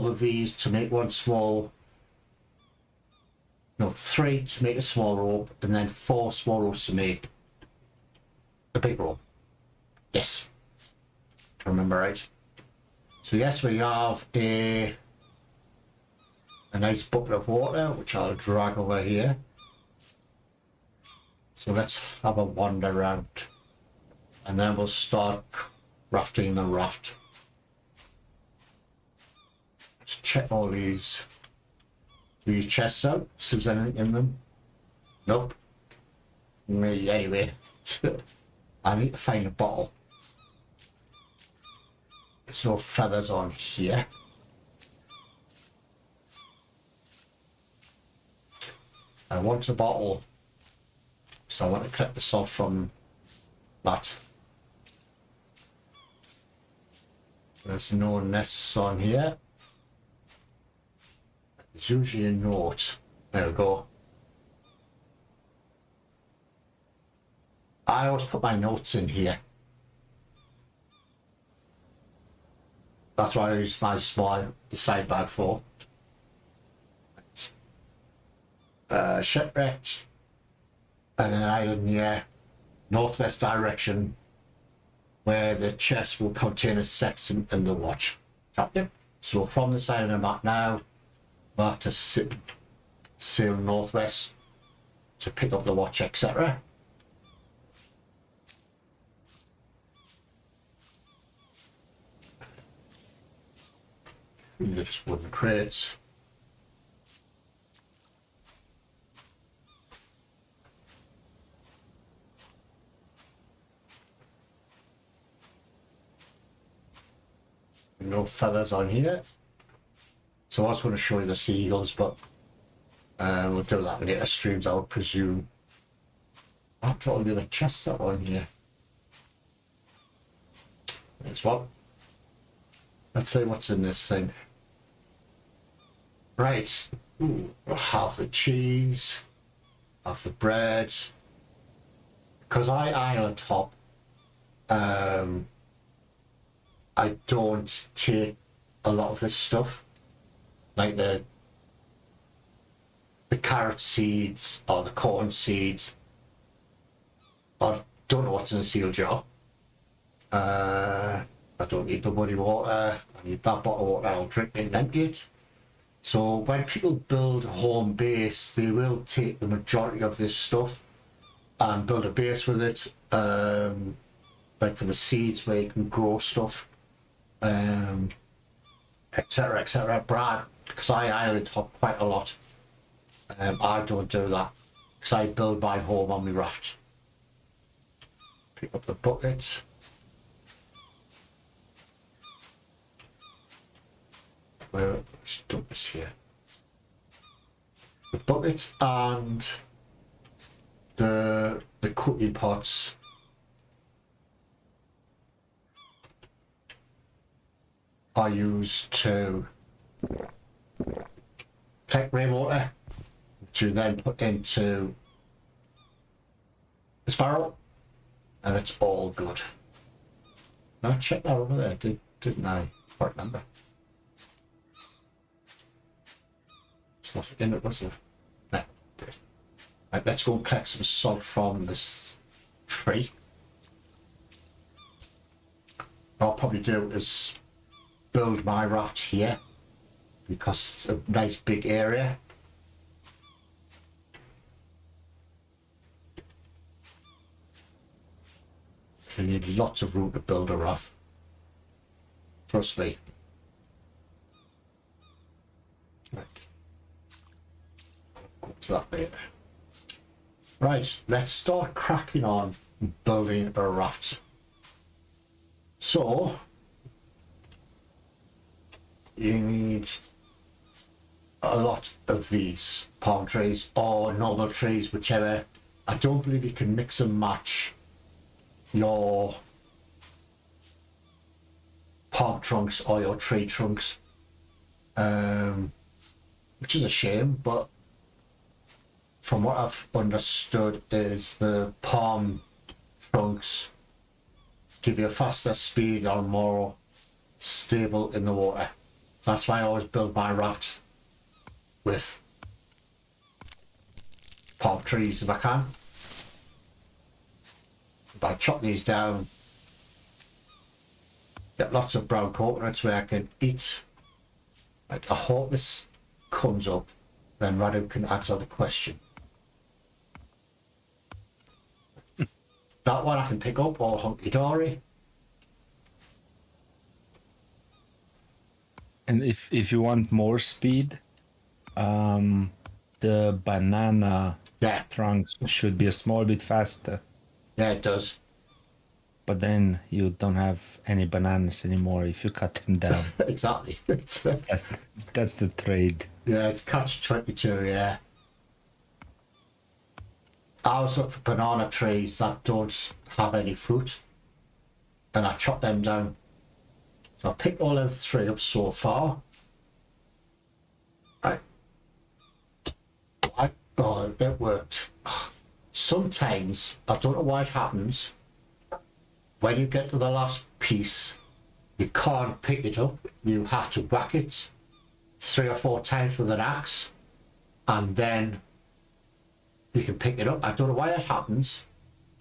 of these to make one small, no, 3 to make a small rope, and then 4 small ropes to make a big rope. Yes, if I remember right. So yes, we have a nice bucket of water, which I'll drag over here. So let's have a wander around, and then we'll start rafting the raft. Let's check all these chests out, see if there's anything in them. Nope. Me anyway. I need to find a bottle. There's no feathers on here. I want a bottle, so I want to collect the salt from that. There's no nests on here. There's usually a note. There we go. I always put my notes in here. That's what I use my small side bag for. Shipwrecked and an island near northwest direction where the chest will contain a sextant and the watch. Yep. So from this island I'm at now, we'll have to sail northwest to pick up the watch, etc. They're just wooden crates. No feathers on here. So I was going to show you the seagulls, but we'll do that later streams, I would presume. After all the other chests that are on here. There's one. Let's see what's in this thing. Right. Ooh, half the cheese, half the bread. Because I iron on top. I don't take a lot of this stuff, like the carrot seeds or the corn seeds. I don't know what's in a sealed jar. I don't need the muddy water. I need that bottle of water. I'll drink it and empty it. So when people build a home base, they will take the majority of this stuff and build a base with it. Like for the seeds where you can grow stuff, etc., etc. Brad, because I island hop quite a lot. I don't do that because I build my home on my raft. Pick up the bucket. Let's dump this here. The buckets and the cooking pots are used to collect rainwater, which you then put into this barrel, and it's all good. Now check that over there, didn't I? I can't remember. There's nothing in it, was there? No, good. Right, let's go and collect some salt from this tree. What I'll probably do is build my raft here because it's a nice big area. You need lots of room to build a raft. Trust me. Right. Go to that later. Right, let's start cracking on building a raft. So, you need a lot of these palm trees or normal trees, whichever. I don't believe you can mix and match your palm trunks or your tree trunks, which is a shame, but from what I've understood is the palm trunks give you a faster speed or more stable in the water. That's why I always build my raft with palm trees if I can. If I chop these down, get lots of brown coconuts where I can eat. Right, I hope this comes up, then Radu can answer the question. That one I can pick up, all hunky-dory. And if you want more speed, the banana trunks should be a small bit faster. Yeah, it does. But then you don't have any bananas anymore if you cut them down. Exactly. That's the trade. Yeah, it's catch-22, yeah. I always look for banana trees that don't have any fruit, and I chop them down. So I picked all of 3 up so far. Right. Oh, that worked. Sometimes, I don't know why it happens, when you get to the last piece, you can't pick it up. You have to whack it 3 or 4 times with an axe, and then you can pick it up. I don't know why that happens.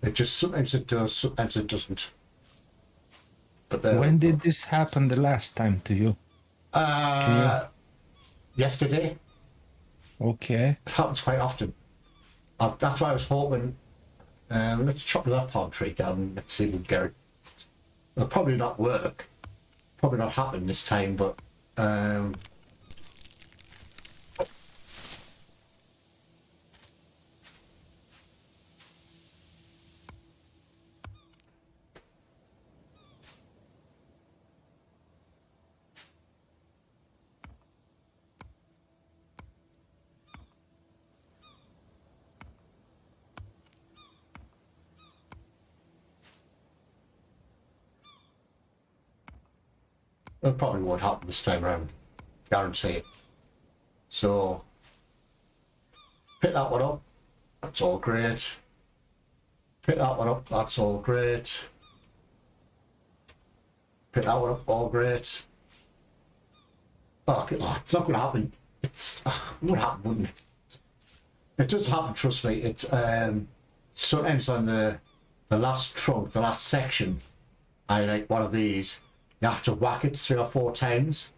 It just, sometimes it does, sometimes it doesn't. But when did this happen the last time to you? Yesterday. Okay. It happens quite often. That's why I was hoping, let's chop that palm tree down and let's see if we can get it. It'll probably not work. Probably not happen this time, but it probably won't happen this time around. Guarantee it. So, pick that one up. That's all great. Pick that one up. That's all great. Pick that one up, all great. Oh, it's not going to happen. It would happen, wouldn't it? It does happen, trust me. It's sometimes on the last trunk, the last section, I like one of these, you have to whack it 3 or 4 times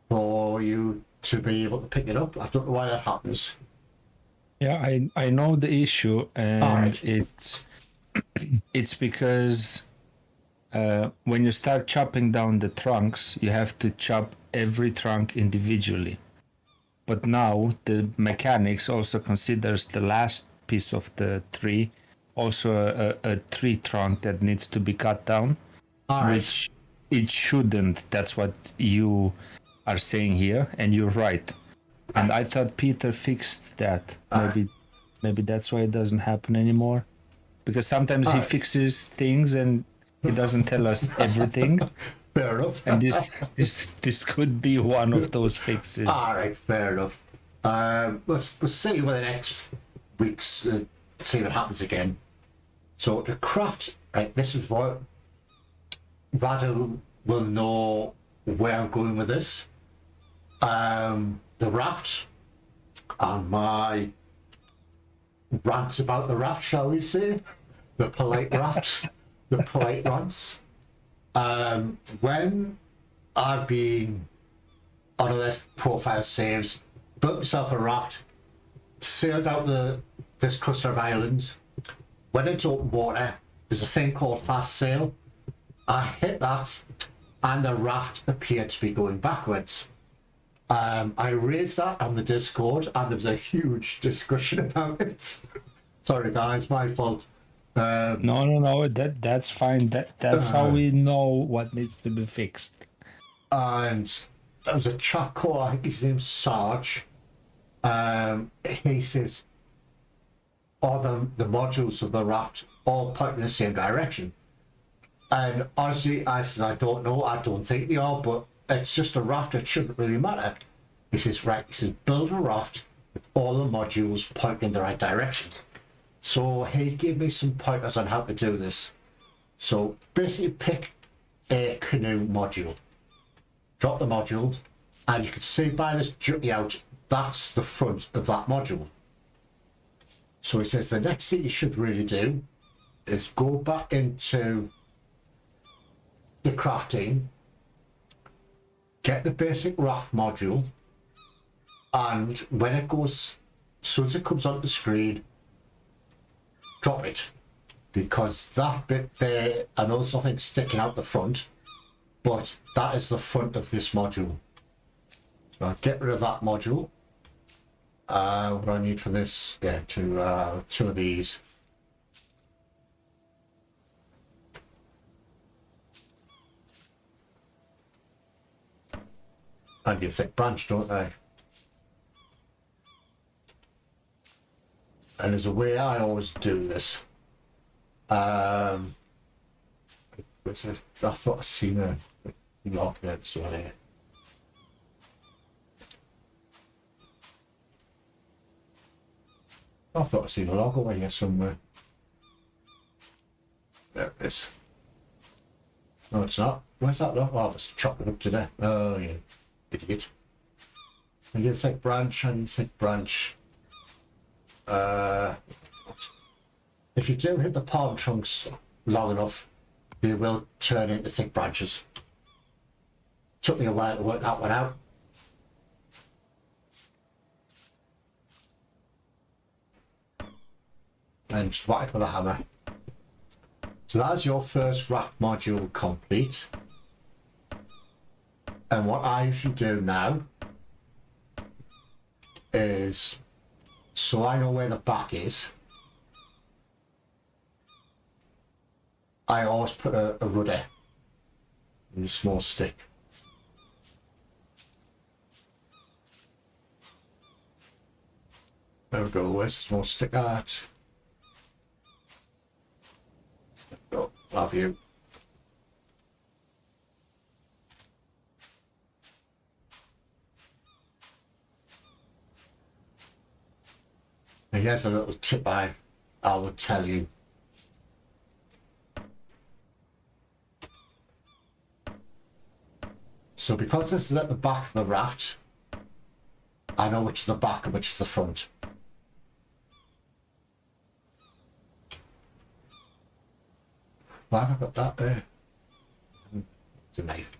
for you to be able to pick it up. I don't know why that happens. Yeah, I know the issue, and Alright. it's because when you start chopping down the trunks, you have to chop every trunk individually. But now the mechanics also considers the last piece of the tree also a tree trunk that needs to be cut down, Alright. which it shouldn't. That's what you are saying here, and you're right. And I thought Peter fixed that. Maybe that's why it doesn't happen anymore. Because sometimes he fixes things and he doesn't tell us everything. Fair enough. And this could be one of those fixes. Alright, fair enough. We'll see over the next weeks, see what happens again. So the craft, right, this is what Radu will know where I'm going with this. The raft and my rants about the raft, shall we say? The polite raft, the polite rants. When I've been on a list profile saves, built myself a raft, sailed out this cluster of islands, went into open water, there's a thing called fast sail. I hit that and the raft appeared to be going backwards. I raised that on the Discord and there was a huge discussion about it. Sorry guys, my fault. No, that's fine. That's how we know what needs to be fixed. And there was a chap called, I think his name's Sarge. He says all the modules of the raft all point in the same direction. And honestly, I said, I don't know, I don't think they are, but it's just a raft, it shouldn't really matter. He says, right, he says, build a raft with all the modules pointing in the right direction. So he gave me some pointers on how to do this. So basically pick a canoe module, drop the module, and you can see by this jutty out, that's the front of that module. So he says the next thing you should really do is go back into the crafting, get the basic raft module, and when it goes, as soon as it comes on the screen, drop it, because that bit there, I know there's nothing sticking out the front, but that is the front of this module. So I'll get rid of that module. What do I need for this? Yeah, two of these. And you thick branch, don't they? And there's a way I always do this. What's it? I thought I'd seen a log there, this one here. I thought I'd seen a log over here somewhere. There it is. No, it's not. Where's that log? Oh, it's chopping up today. Oh, yeah. Idiot. I need a thick branch, I need a thick branch. If you do hit the palm trunks long enough, they will turn into thick branches. Took me a while to work that one out. And just whack it with a hammer. So that's your first raft module complete. And what I usually do now is, so I know where the back is, I always put a rudder in a small stick. There we go, where's the small stick at? There we go, love you. And here's a little tip I would tell you. So because this is at the back of the raft, I know which is the back and which is the front. Why have I got that there? It's a knife.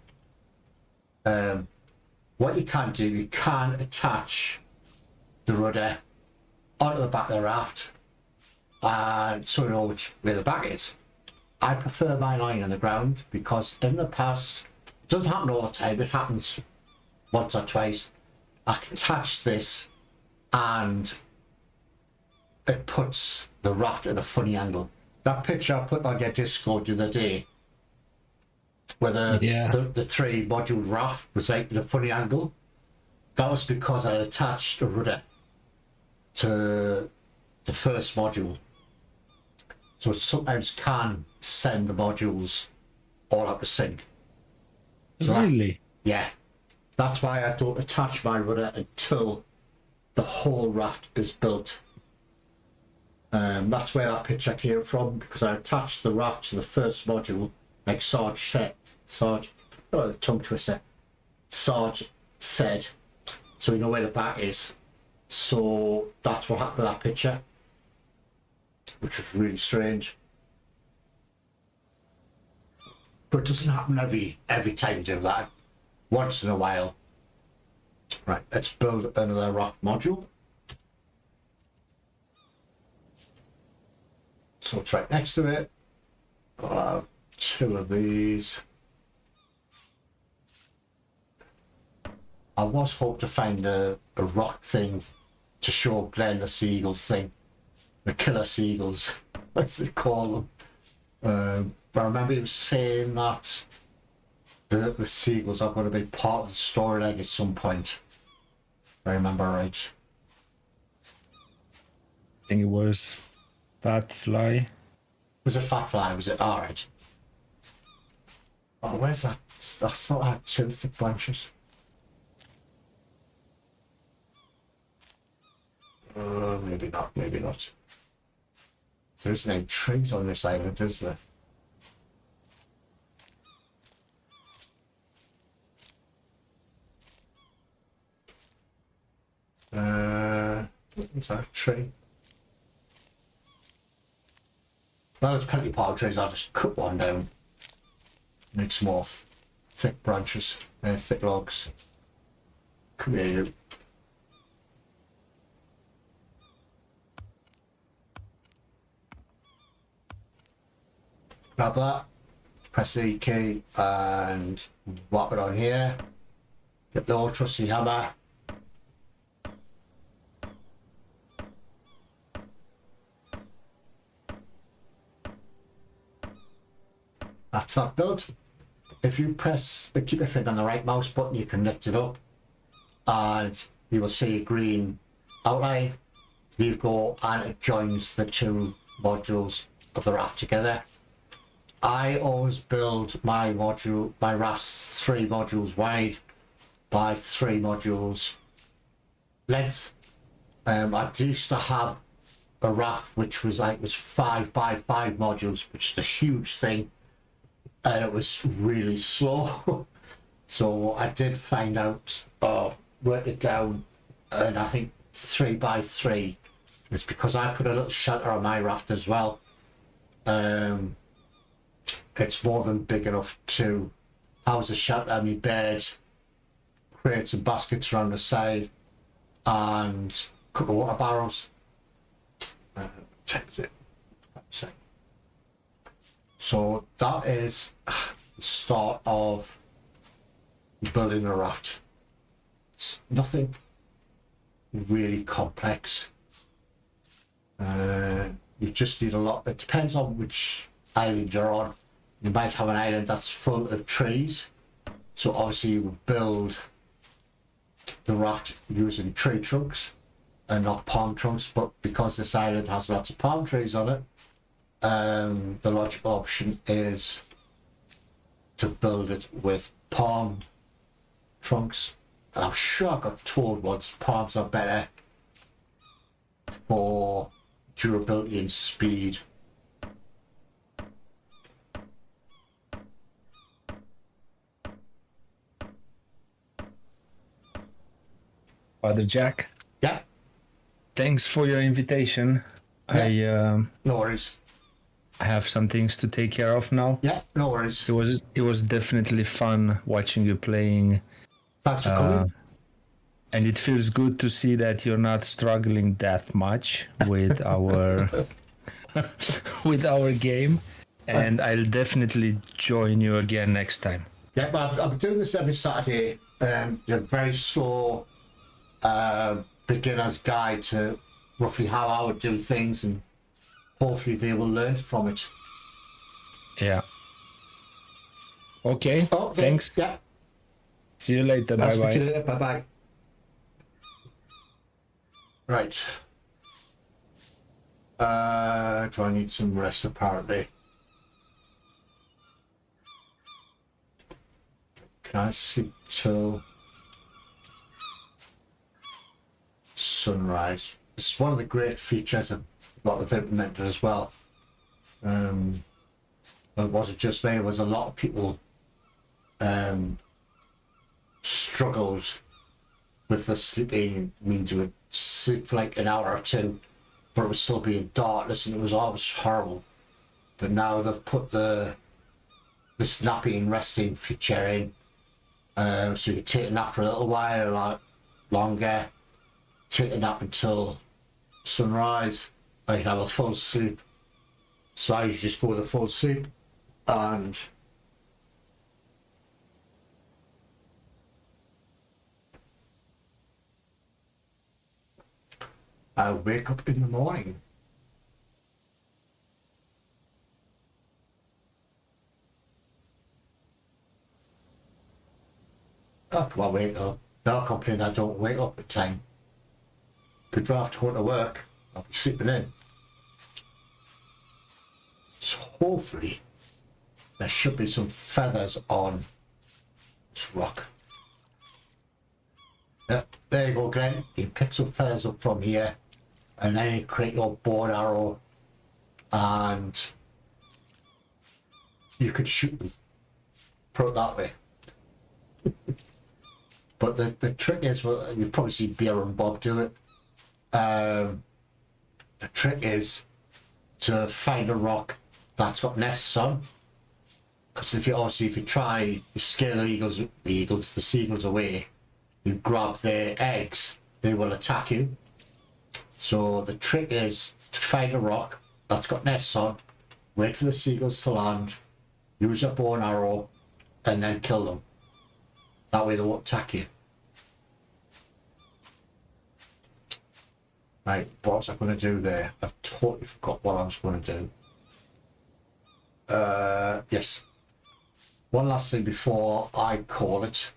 What you can do, you can attach the rudder onto the back of the raft, and so you know which way the back is. I prefer mine lying on the ground because in the past, it doesn't happen all the time, it happens once or twice. I can attach this and it puts the raft in a funny angle. That picture I put on your Discord the other day, where the 3 module raft was like in a funny angle, that was because I attached a rudder to the first module. So it sometimes can send the modules all out of sync. So really? Yeah. That's why I don't attach my rudder until the whole raft is built. That's where that picture came from, because I attached the raft to the first module, like Sarge said. Tongue twister. Sarge said, so we know where the back is. So that's what happened with that picture, which was really strange. But it doesn't happen every time you do that. Once in a while. Right, let's build another raft module. So it's right next to it. I'll have 2 of these. I was hoping to find a rock thing to show Glenn the seagulls thing. The killer seagulls, as they call them. But I remember he was saying that the seagulls are going to be part of the storyline at some point. If I remember right. I think it was Fat Fly. Was it Fat Fly? Was it? Alright. Oh, where's that? That's not had 2 thick branches. Maybe not, maybe not. There isn't any trees on this island, is there? Is that a tree? Well, there's plenty of palm trees. I'll just cut one down. Make some more thick branches, thick logs. Come here, you. Grab that, press the E key and whap it on here. Get the old trusty hammer. That's that built. If you keep your finger on the right mouse button, you can lift it up and you will see a green outline. You go and it joins the 2 modules of the raft together. I always build my rafts 3 modules wide by 3 modules length. I used to have a raft which was 5 by 5 modules, which is a huge thing, and it was really slow. So I did find out, work it down, and I think 3 by 3. It's because I put a little shelter on my raft as well. It's more than big enough to house a shelter on my bed, crates and baskets around the side, and a couple of water barrels. Check it. So that is the start of building a raft. It's nothing really complex. You just need a lot. It depends on which island you're on. You might have an island that's full of trees, so obviously you would build the raft using tree trunks and not palm trunks, but because this island has lots of palm trees on it, the logical option is to build it with palm trunks. And I'm sure I got told once palms are better for durability and speed. Father Jack. Yeah, Thanks for your invitation. no worries. I have some things to take care of now. Yeah, no worries. It was definitely fun watching you playing, Thanks for coming. and it feels good to see that you're not struggling that much with our with our game. And I'll definitely join you again next time. Yeah, but I'm doing this every Saturday. A very slow beginner's guide to roughly how I would do things, and hopefully they will learn from it. Yeah. Okay. Thanks. Yeah. See you later. Bye bye. Bye bye. Right. Do I need some rest apparently? Can I sleep till sunrise? It's one of the great features of what they've implemented as well. It wasn't just me, it was a lot of people struggled with the sleeping. I mean, you would sleep for like an hour or two, but it would still be in darkness and it was always horrible. But now they've put the napping resting feature in, so you can take a nap for a little while, like longer, take a nap until sunrise, I can have a full sleep. So I usually just go with a full sleep, and I wake up in the morning. Oh, come on, wake up. Don't complain I don't wake up at time. Could have to go to work. I'll be sleeping in. So hopefully there should be some feathers on this rock. Yep, there you go, Glenn. You pick some feathers up from here, and then you create your bow and arrow, and you could shoot them. Put it that way. But the trick is, well, you've probably seen Bear and Bob do it. The trick is to find a rock that's got nests on. Because if you try, you scare the seagulls away, you grab their eggs, they will attack you. So the trick is to find a rock that's got nests on, wait for the seagulls to land, use a bow and arrow, and then kill them. That way they won't attack you. Right, what was I going to do there? I've totally forgot what I was going to do. Yes. One last thing before I call it.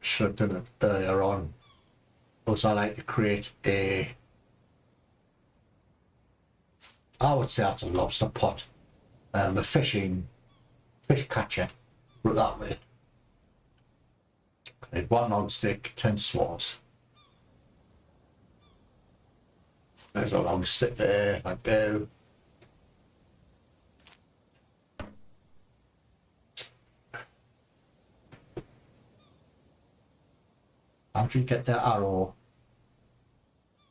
Should have done it earlier on. Was I like to create I would say that's a lobster pot. A fish catcher, put it that way. Okay, 1 non-stick, 10 swans. There's a long stick there, if I go. How do you get that arrow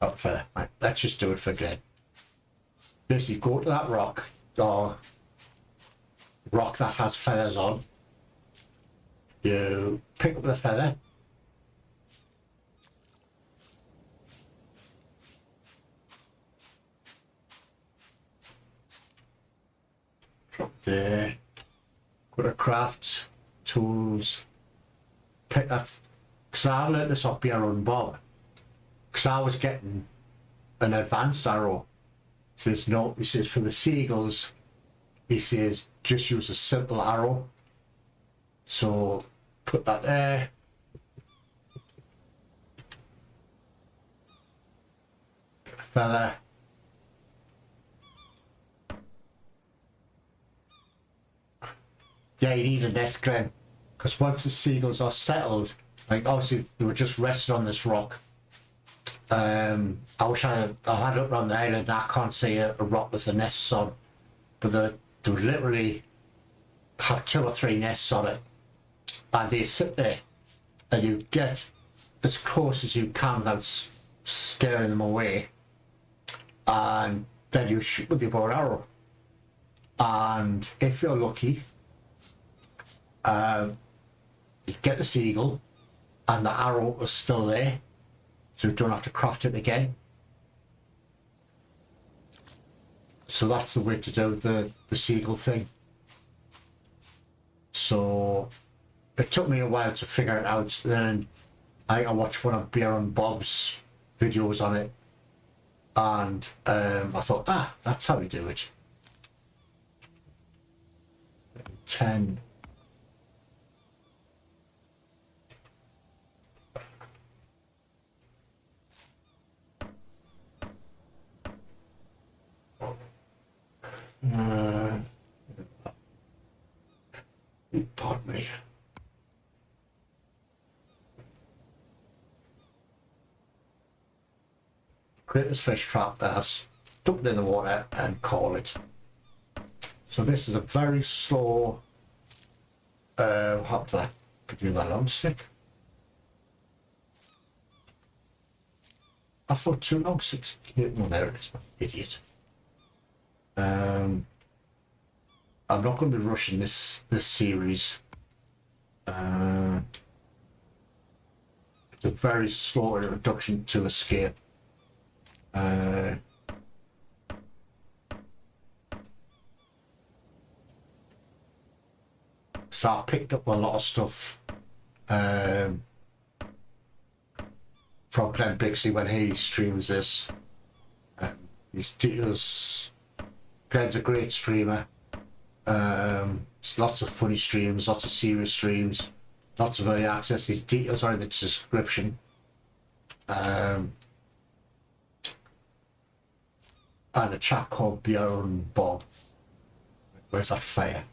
up there? Right, let's just do it for Glenn. Basically, go to that rock, or rock that has feathers on. You pick up the feather. Drop there. Go to crafts, tools. Pick that. Because I learned this off Bear and Bob. Because I was getting an advanced arrow. He says, no, he says, for the seagulls, he says, just use a simple arrow. So put that there. Feather. Yeah, you need a nest, Glenn. Because once the seagulls are settled, like obviously they were just resting on this rock. I wish I had it around the island. I can't see a rock with the nests on, but they would literally have 2 or 3 nests on it. and they sit there, and you get as close as you can without scaring them away, and then you shoot with your bow and arrow. And if you're lucky, you get the seagull, and the arrow is still there, so you don't have to craft it again. So that's the way to do the seagull thing. So it took me a while to figure it out. Then I watched one of Bear and Bob's videos on it, and I thought, that's how you do it. 10. Pardon me. Create this fish trap that's dumped in the water and call it. So this is a very slow. How do I do that long stick? I thought 2 long sticks. No, there it is, idiot. I'm not going to be rushing this series. It's a very slow introduction to Escape. So I picked up a lot of stuff from Glenn Bixby when he streams this. Glenn's a great streamer. Lots of funny streams, lots of serious streams, lots of early access. These details are in the description. And a chap called Bjorn Bob. Where's that fire?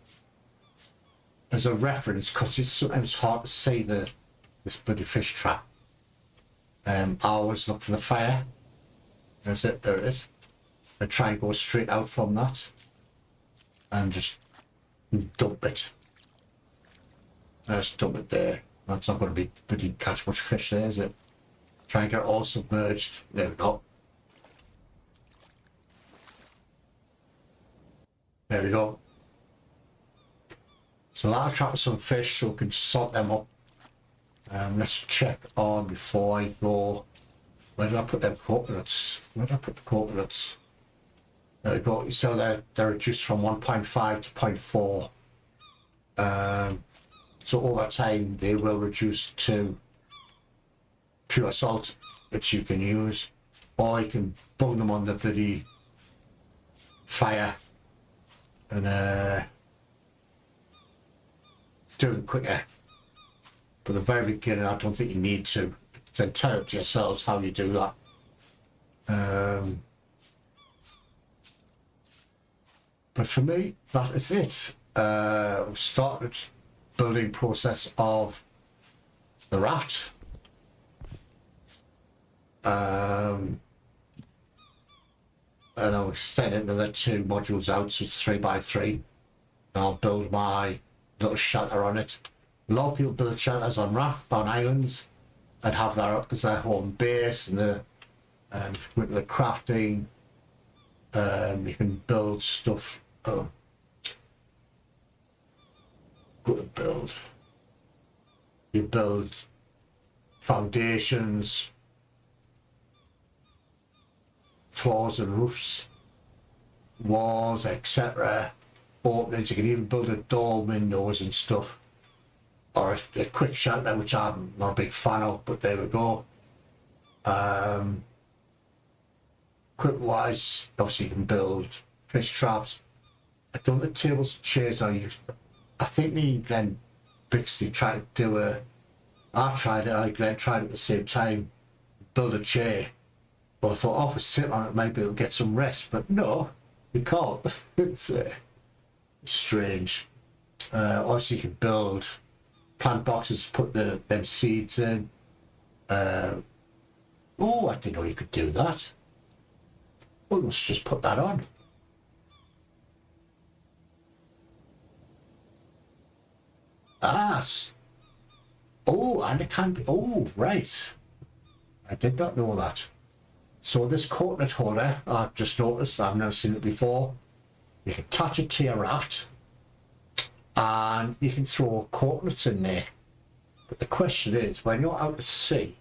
As a reference, because it's sometimes hard to see this bloody fish trap. I always look for the fire. There's it, there it is. I try and go straight out from that and just dump it. Just dump it there. That's not going to be bloody catch much fish there, is it? Try and get it all submerged. There we go. There we go. So that'll trap some fish so we can sort them up. Let's check on before I go. Where did I put them coconuts? Where did I put the coconuts? There we go. So they're reduced from 1.5 to 0.4. So over time they will reduce to pure salt, which you can use, or you can bung them on the bloody fire and do them quicker. But at the very beginning, I don't think you need to. It's entirely up to yourselves how you do that. But for me, that is it. We've started building process of the raft. And I'll extend another 2 modules out, so it's 3x3. And I'll build my little shelter on it. A lot of people build shelters on Raft, on islands, and have that up as their home base. And if you go into the crafting, you can build stuff. Go to build. You build foundations, floors and roofs, walls, etc. Openings. You can even build a door, windows and stuff. Or a quick shelter, which I'm not a big fan of, but there we go. Equipment wise, obviously you can build fish traps. I don't think tables and chairs are used. I think me and Glenn Bixby tried to do I tried it, Glenn tried it at the same time, build a chair. But I thought, if I sit on it, maybe it'll get some rest. But no, you can't. It's strange. Obviously you can build plant boxes, put them seeds in. I didn't know you could do that. Well, let's just put that on. Oh, and it can be, oh, right. I did not know that. So this coconut holder, I've just noticed, I've never seen it before. You can attach it to your raft and you can throw coconuts in there. But the question is, when you're out at sea,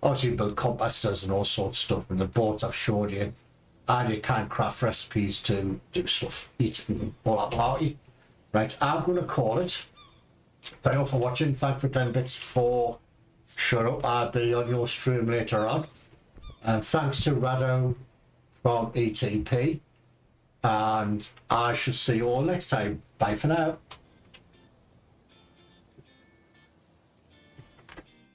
obviously you build composters and all sorts of stuff, and the boats I've showed you, and you can craft recipes to do stuff, eat and all that party. Right, I'm going to call it. Thank you all for watching. Thank you for 10 bits for shut up. I'll be on your stream later on. Thanks to Rado from ETP. And I shall see you all next time. Bye for now.